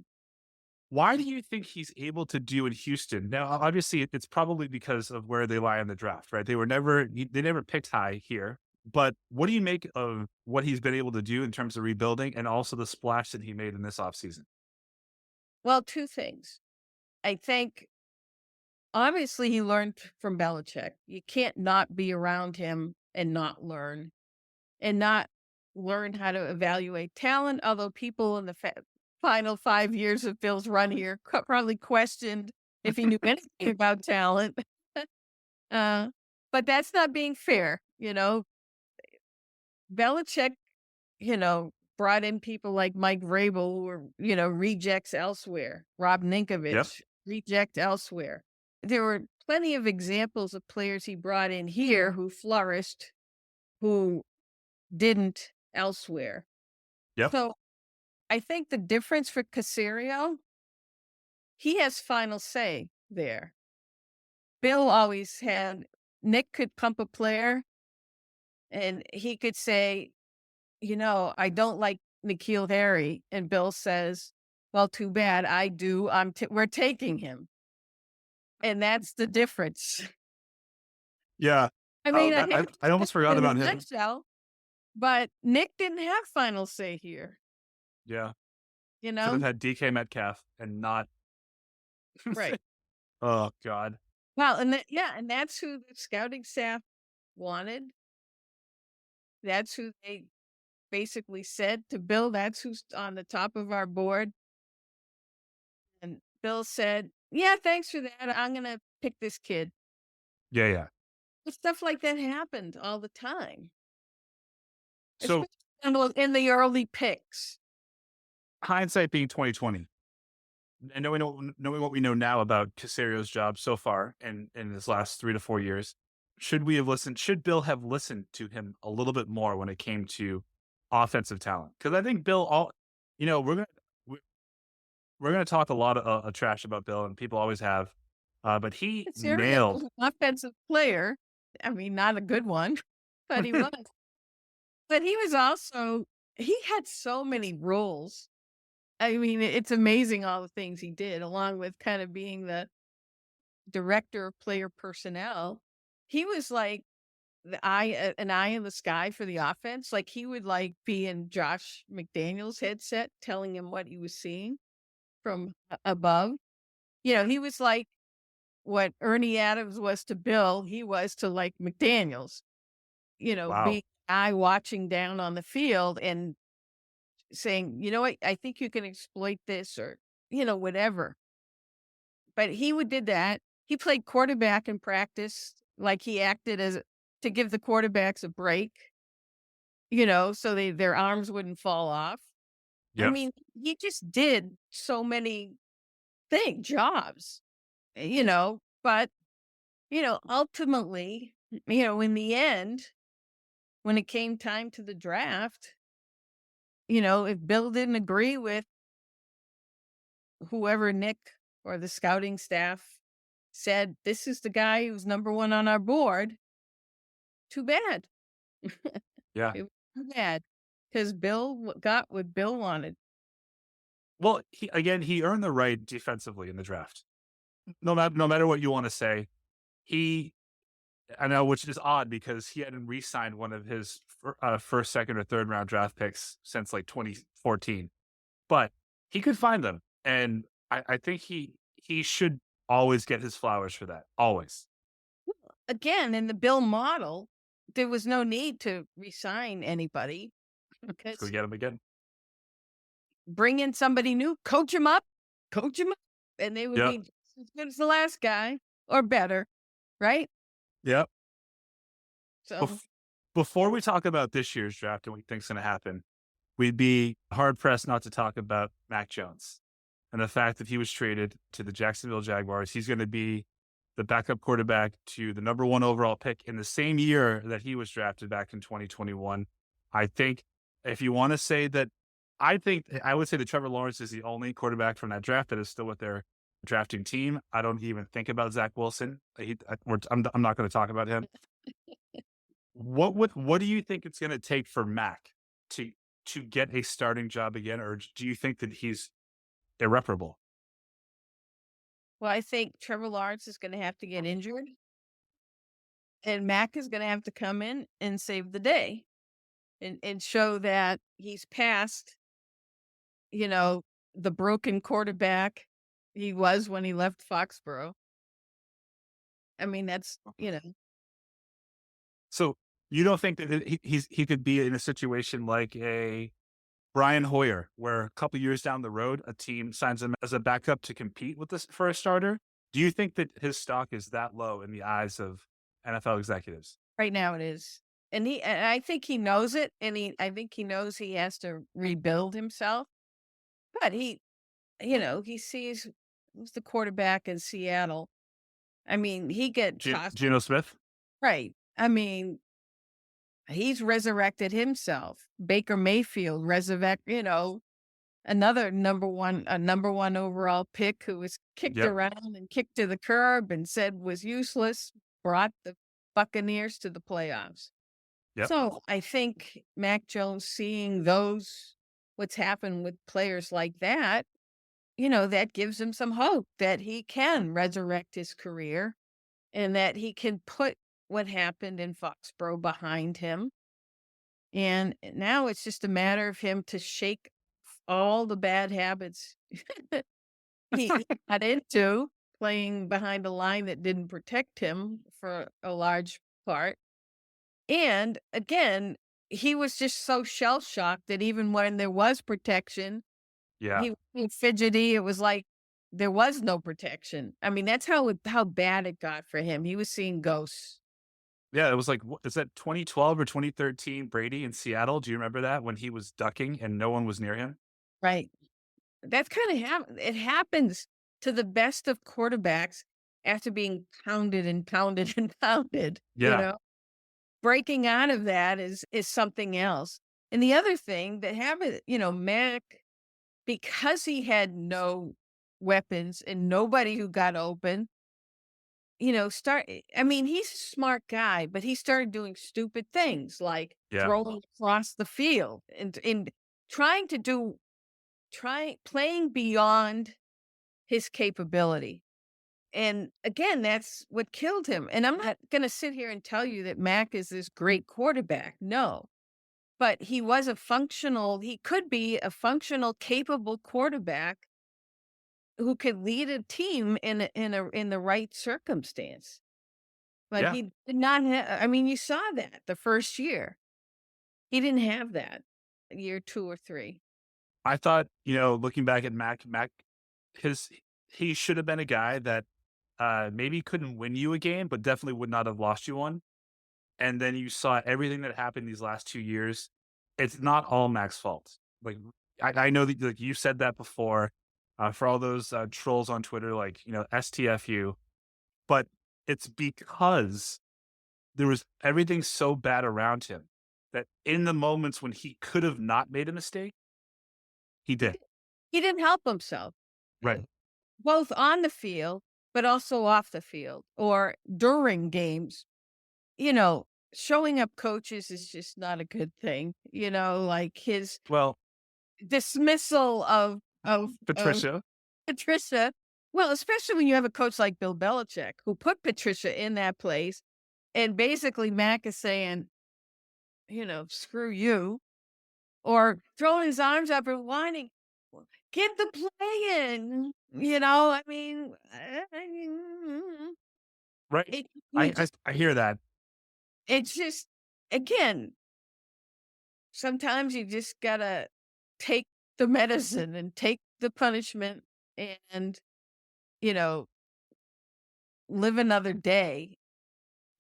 Why do you think he's able to do in Houston? Now, obviously, it's probably because of where they lie in the draft, right? They never picked high here. But what do you make of what he's been able to do in terms of rebuilding and also the splash that he made in this offseason? Well, two things. I think obviously he learned from Belichick. You can't not be around him and not learn how to evaluate talent. Although people in the final 5 years of Bill's run here probably questioned if he knew anything about talent. But that's not being fair. Belichick, brought in people like Mike Vrabel who were, rejects elsewhere. Rob Ninkovich, Yep. reject elsewhere. There were plenty of examples of players he brought in here who flourished, who didn't elsewhere. Yep. So I think the difference for Caserio, he has final say there. Bill always had, Nick could pump a player and he could say, I don't like N'Keal Harry. And Bill says, well, too bad. I do. We're taking him. And that's the difference. Yeah. I mean, I almost forgot in a about him. nutshell, but Nick didn't have final say here. Yeah. Should have had DK Metcalf and not. Right. Oh, God. Well, and that's who the scouting staff wanted. That's who they basically said to Bill, that's who's on the top of our board. And Bill said, yeah, thanks for that. I'm going to pick this kid. Yeah. But stuff like that happened all the time. So Especially in the early picks. hindsight being 2020, and knowing what we know now about Caserio's job so far and in his last 3 to 4 years, should Bill have listened to him a little bit more when it came to offensive talent? Because I think Bill, we're gonna talk a lot of trash about Bill, and people always have, but he Caserio nailed was an offensive player. I mean, not a good one, but he was. But he was also, he had so many roles. I mean, it's amazing all the things he did, along with kind of being the director of player personnel. He was like an eye in the sky for the offense. Like he would be in Josh McDaniels' headset, telling him what he was seeing from above. He was like what Ernie Adams was to Bill. He was to McDaniels. Wow. Being eye watching down on the field and saying, what, I think you can exploit this or, whatever. But he did that. He played quarterback in practice, like he acted to give the quarterbacks a break, so their arms wouldn't fall off. Yep. I mean, he just did so many jobs, but, ultimately, in the end, when it came time to the draft, if Bill didn't agree with whoever Nick or the scouting staff said, this is the guy who's number one on our board, too bad. Yeah. It was too bad because Bill got what Bill wanted. Well, he earned the right defensively in the draft. No matter what you want to say, I know, which is odd because he hadn't re-signed one of his first, second, or third round draft picks since 2014, but he could find them, and I think he should always get his flowers for that. Always. Again, in the Bill model, there was no need to re-sign anybody because So we get him again. Bring in somebody new, coach him up, and they would be just as good as the last guy or better, right? Yep. So Before we talk about this year's draft and what we think's going to happen, we'd be hard-pressed not to talk about Mac Jones and the fact that he was traded to the Jacksonville Jaguars. He's going to be the backup quarterback to the number 1 overall pick in the same year that he was drafted back in 2021. I think if you want to say that, I would say that Trevor Lawrence is the only quarterback from that draft that is still with their drafting team. I don't even think about Zach Wilson. I'm not going to talk about him. What do you think it's going to take for Mac to get a starting job again, or do you think that he's irreparable? Well, I think Trevor Lawrence is going to have to get injured, and Mac is going to have to come in and save the day and show that he's past, the broken quarterback he was when he left Foxborough. I mean, that's, So you don't think that he could be in a situation like a Brian Hoyer, where a couple years down the road, a team signs him as a backup to compete with this for a starter? Do you think that his stock is that low in the eyes of NFL executives? right now it is. And I think he knows it. And I think he knows he has to rebuild himself. But he sees who's the quarterback in Seattle. I mean, he get tossed. Geno Smith? Right. I mean, he's resurrected himself. Baker Mayfield another number one overall pick who was kicked around and kicked to the curb and said was useless, brought the Buccaneers to the playoffs. Yep. So I think Mac Jones seeing what's happened with players like that, that gives him some hope that he can resurrect his career and that he can put what happened in Foxborough behind him. And now it's just a matter of him to shake all the bad habits he got into, playing behind a line that didn't protect him for a large part. And again, he was just so shell-shocked that even when there was protection, he was fidgety. It was like there was no protection. I mean, that's how bad it got for him. He was seeing ghosts. Yeah, it was like, is that 2012 or 2013 Brady in Seattle? Do you remember that, when he was ducking and no one was near him? Right. That's kind of it happens to the best of quarterbacks after being pounded and pounded and pounded. Yeah. Breaking out of that is something else. And the other thing that happened, Mac, because he had no weapons and nobody who got open, he's a smart guy, but he started doing stupid things like throwing across the field and playing beyond his capability. And again, that's what killed him. And I'm not going to sit here and tell you that Mac is this great quarterback. No, but he could be a functional, capable quarterback who could lead a team in the right circumstance. But he did not have, you saw that the first year. He didn't have that year 2 or 3. I thought, looking back at Mac, he should have been a guy that maybe couldn't win you a game, but definitely would not have lost you one. And then you saw everything that happened these last 2 years. It's not all Mac's fault. Like, I know that, like, you said that before, for all those trolls on Twitter, like, STFU, but it's because there was everything so bad around him that in the moments when he could have not made a mistake, he did. He didn't help himself. Right. Both on the field, but also off the field or during games. Showing up coaches is just not a good thing. Like his dismissal of Patricia. Patricia. Well, especially when you have a coach like Bill Belichick who put Patricia in that place, and basically Mac is saying, screw you, or throwing his arms up and whining, get the play in. Right. I hear that. It's just, again, sometimes you just gotta take the medicine and take the punishment and, live another day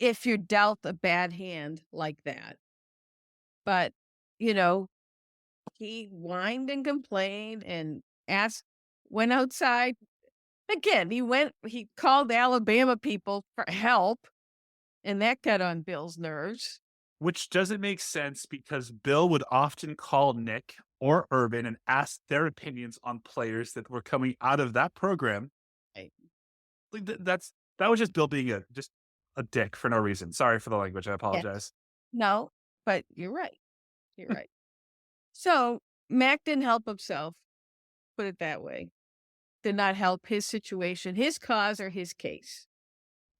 if you're dealt a bad hand like that. But, he whined and complained and went outside. Again, he called Alabama people for help, and that got on Bill's nerves. Which doesn't make sense because Bill would often call Nick or Urban and ask their opinions on players that were coming out of that program. Right. Like that was just Bill being just a dick for no reason. Sorry for the language. I apologize. No, but you're right. You're right. So Mac didn't help himself, put it that way. Did not help his situation, his cause, or his case.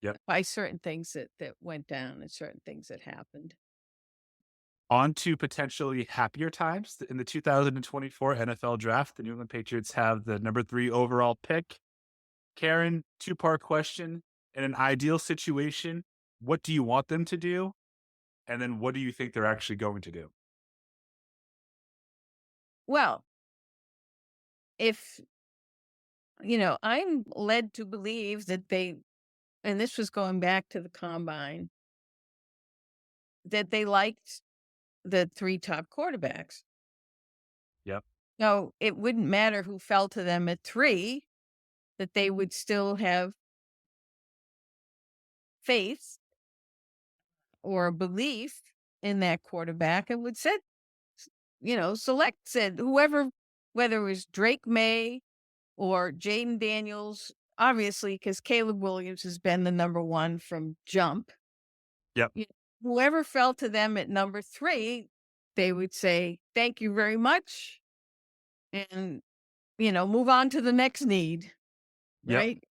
Yep. By certain things that went down and certain things that happened. On to potentially happier times. In the 2024 NFL Draft, the New England Patriots have the number 3 overall pick. Karen, 2-part question. In an ideal situation, what do you want them to do? And then what do you think they're actually going to do? Well, if, I'm led to believe that and this was going back to the combine, that they liked the 3 top quarterbacks. Yep. No, it wouldn't matter who fell to them at 3, that they would still have faith or belief in that quarterback and would said whoever, whether it was Drake May or Jaden Daniels, obviously, because Caleb Williams has been the number 1 from jump. Yep. Whoever fell to them at number 3, they would say, thank you very much. And, move on to the next need. Yep. Right.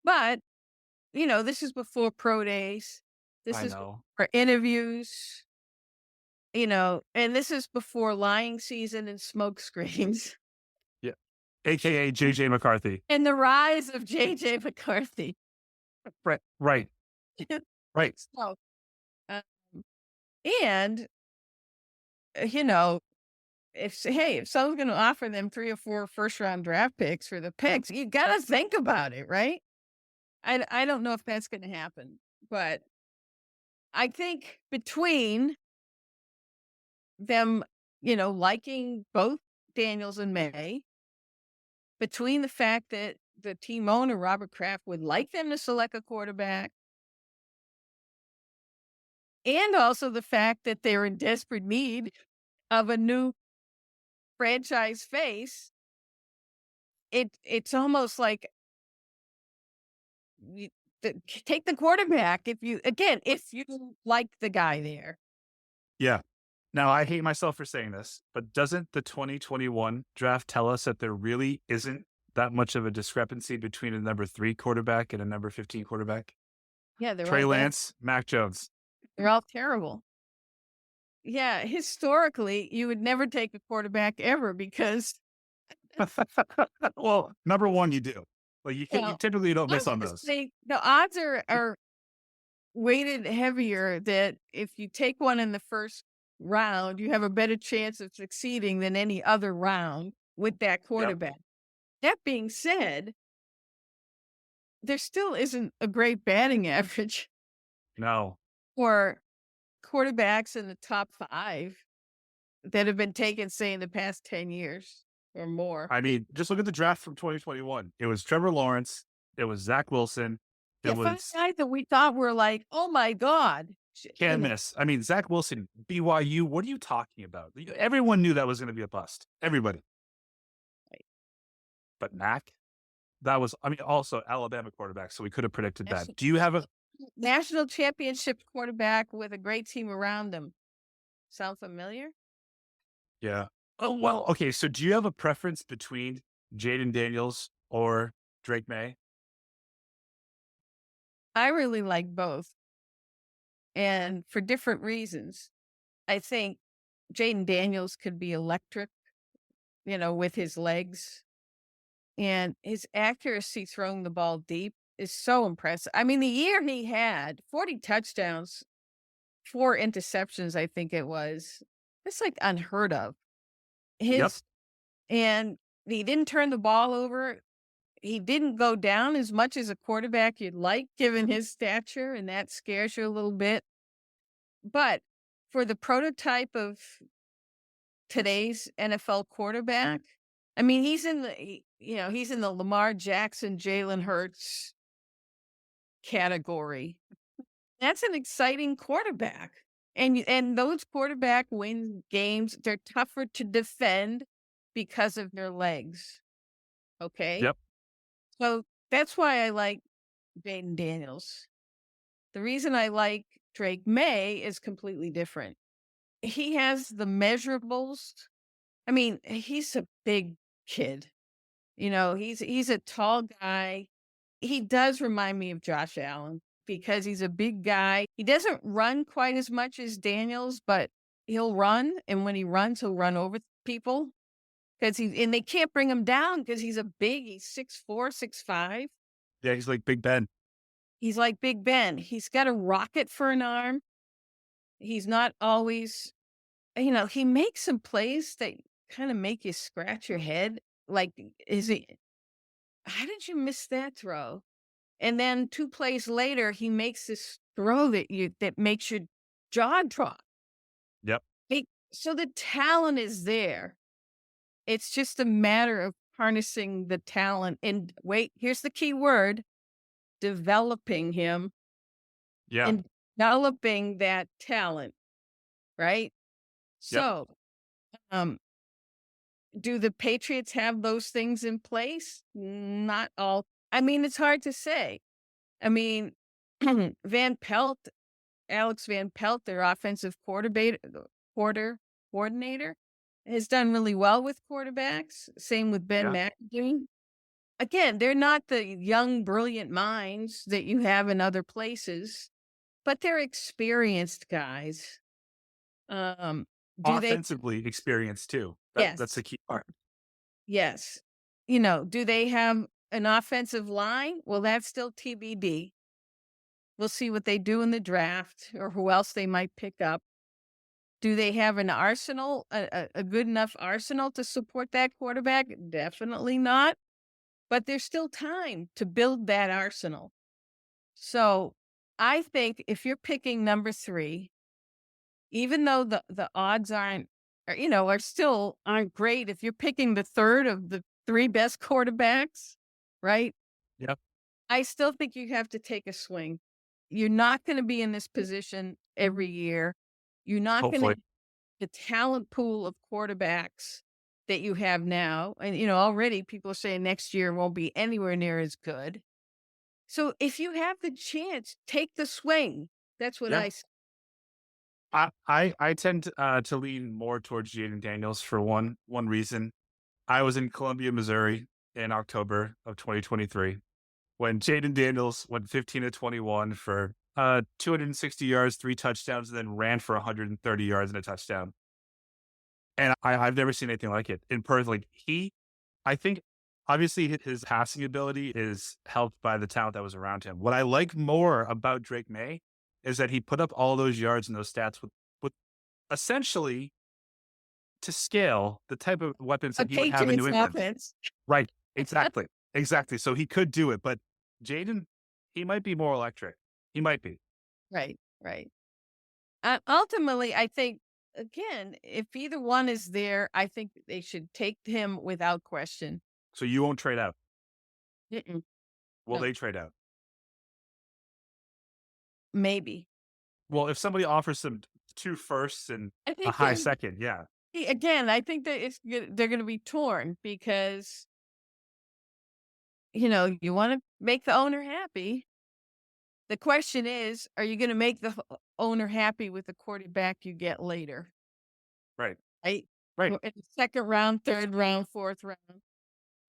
But, this is before pro days. This is for interviews, and this is before lying season and smoke screens. Yeah. AKA JJ McCarthy. And the rise of JJ McCarthy. Right. Right. Right. So, and, if someone's going to offer them 3 or 4 first-round draft picks for the picks, you got to think about it, right? I don't know if that's going to happen, but I think between them, liking both Daniels and May, between the fact that the team owner, Robert Kraft, would like them to select a quarterback, and also the fact that they're in desperate need of a new franchise face, it's almost like take the quarterback if you like the guy there. Yeah. Now, I hate myself for saying this, but doesn't the 2021 draft tell us that there really isn't that much of a discrepancy between a number 3 quarterback and a number 15 quarterback? Yeah, they're Trey all Lance, Mac Jones. They're all terrible. Yeah, historically, you would never take a quarterback ever because Well, number 1, you do. Like you typically don't miss on those. The odds are weighted heavier that if you take one in the first round, you have a better chance of succeeding than any other round with that quarterback. That being said, there still isn't a great batting average. No. For quarterbacks in the top 5 that have been taken, say, in the past 10 years or more. I mean, just look at the draft from 2021. It was Trevor Lawrence. It was Zach Wilson. It was 5 guys that we thought were like, oh my God. Can't miss. I mean, Zach Wilson, BYU, what are you talking about? Everyone knew that was going to be a bust. Everybody. Right. But Mac, that was, also Alabama quarterback, so we could have predicted that. Do you have a national championship quarterback with a great team around him? Sound familiar? Yeah. Oh, well, okay. So do you have a preference between Jaden Daniels or Drake May? I really like both. And for different reasons. I think Jaden Daniels could be electric, with his legs. And his accuracy throwing the ball deep is so impressive. I mean, the year he had 40 touchdowns, 4 interceptions, I think it was. It's like unheard of. And he didn't turn the ball over. He didn't go down as much as a quarterback you'd like, given his stature, and that scares you a little bit. But for the prototype of today's NFL quarterback. I mean, he's in the Lamar Jackson, Jalen Hurts category. That's an exciting quarterback. And those quarterback win games. They're tougher to defend because of their legs. Okay? Yep. So that's why I like Jaden Daniels. The reason I like Drake May is completely different. He has the measurables. I mean, he's a big kid. He's a tall guy. He does remind me of Josh Allen because he's a big guy. He doesn't run quite as much as Daniels, but he'll run. And when he runs, he'll run over people and they can't bring him down because he's 6'4", 6'5". Yeah, he's like Big Ben. He's like Big Ben. He's got a rocket for an arm. He's not always, he makes some plays that kind of make you scratch your head. Like, how did you miss that throw? And then 2 plays later, he makes this throw that makes your jaw drop. Yep. So the talent is there. It's just a matter of harnessing the talent. And wait, here's the key word: developing him. Yeah. And developing that talent, right? Yep. So, do the Patriots have those things in place? Not all. I mean, it's hard to say. I mean, Alex Van Pelt, their offensive coordinator, has done really well with quarterbacks. Same with Ben McAdoo. Again, they're not the young, brilliant minds that you have in other places, but they're experienced guys. Offensively experienced too. Yes. That's the key part. Yes. Do they have an offensive line? Well, that's still TBD. We'll see what they do in the draft or who else they might pick up. Do they have an arsenal, a good enough arsenal to support that quarterback? Definitely not. But there's still time to build that arsenal. So I think if you're picking number 3, even though the odds aren't great, if you're picking the third of the 3 best quarterbacks, right? Yep. I still think you have to take a swing. You're not going to be in this position every year. You're not going to the talent pool of quarterbacks that you have now. And, already people are saying next year won't be anywhere near as good. So if you have the chance, take the swing. That's what I say. I tend to lean more towards Jaden Daniels for one reason. I was in Columbia, Missouri in October of 2023 when Jaden Daniels went 15-21 for 260 yards, 3 touchdowns, and then ran for 130 yards and a touchdown. And I've never seen anything like it in person. Like I think obviously his passing ability is helped by the talent that was around him. What I like more about Drake May is that he put up all those yards and those stats with essentially to scale the type of weapons that he would have in New England. Offense. Right. Exactly. Exactly. So he could do it, but Jaden, he might be more electric. He might be. Right. Ultimately, I think, again, if either one is there, I think they should take him without question. So you won't trade out? Mm-mm. Will No. they trade out? Maybe. Well, if somebody offers them 2 firsts and I a think high second, yeah. again, I think that they're going to be torn because, you want to make the owner happy. The question is, are you going to make the owner happy with the quarterback you get later? Right. Right. Right. In the 2nd round, 3rd round, 4th round.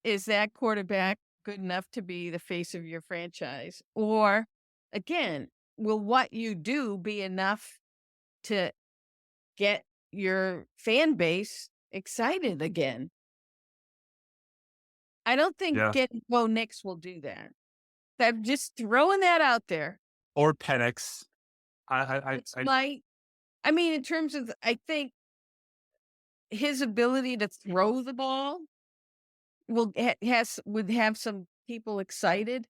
Is that quarterback good enough to be the face of your franchise? Or, again, will what you do be enough to get your fan base excited again? I don't think getting Bo Nix will do that. I'm just throwing that out there. Or Penix. I mean, in terms of, I think his ability to throw the ball would have some people excited.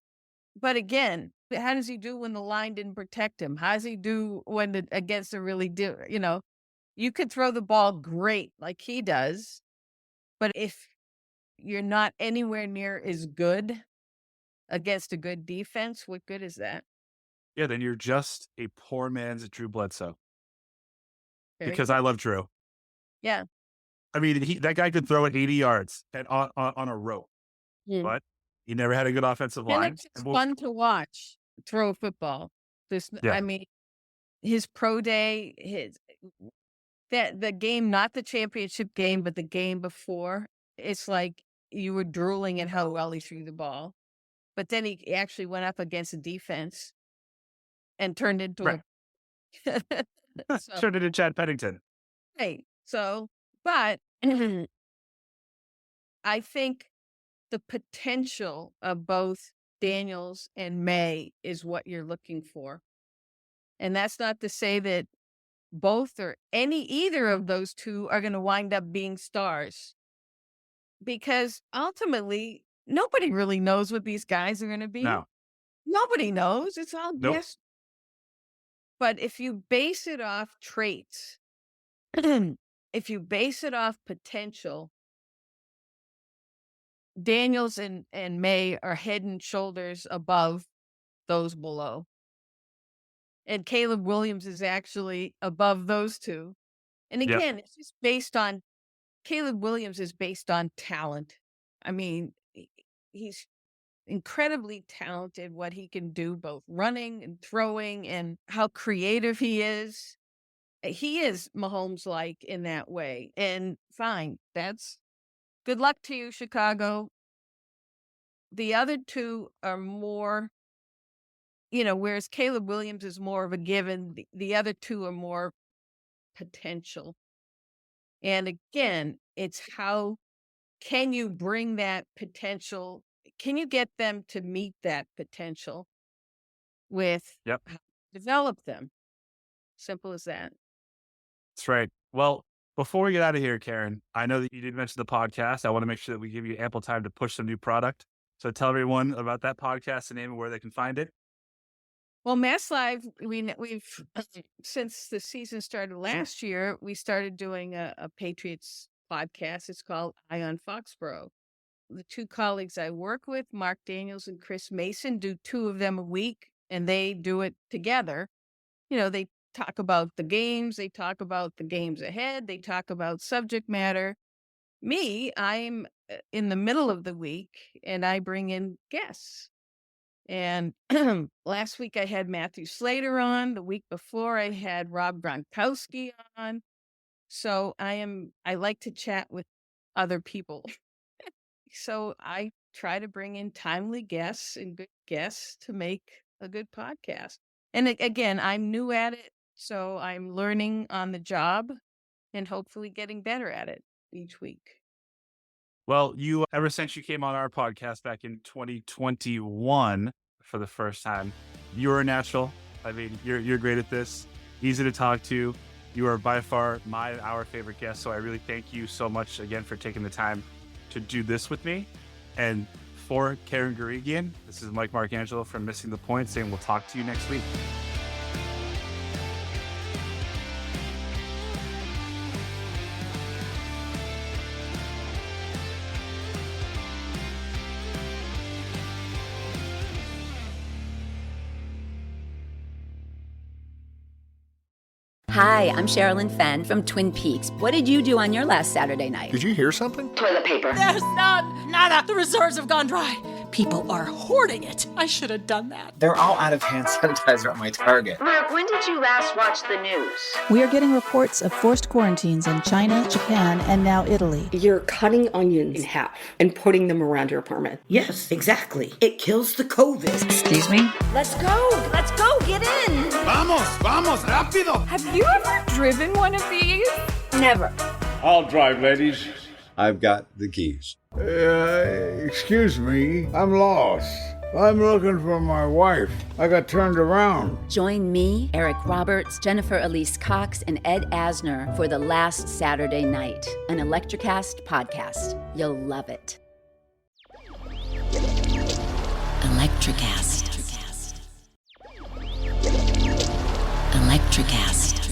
But again, how does he do when the line didn't protect him? How does he do when against a really You could throw the ball great like he does, but if you're not anywhere near as good against a good defense, what good is that? Yeah, then you're just a poor man's Drew Bledsoe. Very Because good. I love Drew. Yeah. I mean, that guy could throw it 80 yards and on a rope, but he never had a good offensive line. It's fun to watch throw a football. Yeah. I mean, his pro day, the game, not the championship game, but the game before, it's like you were drooling at how well he threw the ball. But then he actually went up against a defense and turned into turned into Chad Pennington. Right. So, but I think the potential of both Daniels and May is what you're looking for. And that's not to say that both or either of those two are going to wind up being stars. Because ultimately, nobody really knows what these guys are going to be. No. Nobody knows. It's all Nope. guess. But if you base it off traits, if you base it off potential, Daniels and May are head and shoulders above those below. And Caleb Williams is actually above those two. And again, it's just based on, Caleb Williams is based on talent. I mean, he's incredibly talented, what he can do, both running and throwing, and how creative he is. He is Mahomes-like in that way. And fine, that's good luck to you, Chicago. The other two are more, whereas Caleb Williams is more of a given, the other two are more potential. And again, it's how can you bring that potential? Can you get them to meet that potential with how to develop them? Simple as that. That's right. Well, before we get out of here, Karen, I know that you did mention the podcast. I want to make sure that we give you ample time to push some new product. So tell everyone about that podcast, the name, and where they can find it. Well, MassLive, we've since the season started last year, we started doing a Patriots podcast. It's called Eye on Foxborough. The two colleagues I work with, Mark Daniels and Chris Mason, do 2 of them a week, and they do it together. They talk about the games, they talk about the games ahead, they talk about subject matter. Me, I'm in the middle of the week, and I bring in guests. And last week I had Matthew Slater on. The week before I had Rob Gronkowski on. So I like to chat with other people. So I try to bring in timely guests and good guests to make a good podcast. And again, I'm new at it, so I'm learning on the job and hopefully getting better at it each week. Well, ever since you came on our podcast back in 2021 for the first time, you're a natural. I mean, you're great at this, easy to talk to. You are by far our favorite guest. So I really thank you so much again for taking the time to do this with me. And for Karen Guregian, this is Mike Marcangelo from Missing the Point saying we'll talk to you next week. Hi, I'm Sherilyn Fenn from Twin Peaks. What did you do on your last Saturday night? Did you hear something? Toilet paper. There's none. Nada. The reserves have gone dry. People are hoarding it. I should have done that. They're all out of hand sanitizer at my Target. Mark, when did you last watch the news? We are getting reports of forced quarantines in China, Japan, and now Italy. You're cutting onions in half and putting them around your apartment. Yes, exactly. It kills the COVID. Excuse me? Let's go. Let's go. Get in. Vamos, rápido. Have you ever driven one of these? Never. I'll drive, ladies. I've got the keys. Excuse me, I'm lost. I'm looking for my wife. I got turned around. Join me, Eric Roberts, Jennifer Elise Cox, and Ed Asner for The Last Saturday Night, an Electrocast podcast. You'll love it. Electrocast. Electrocast.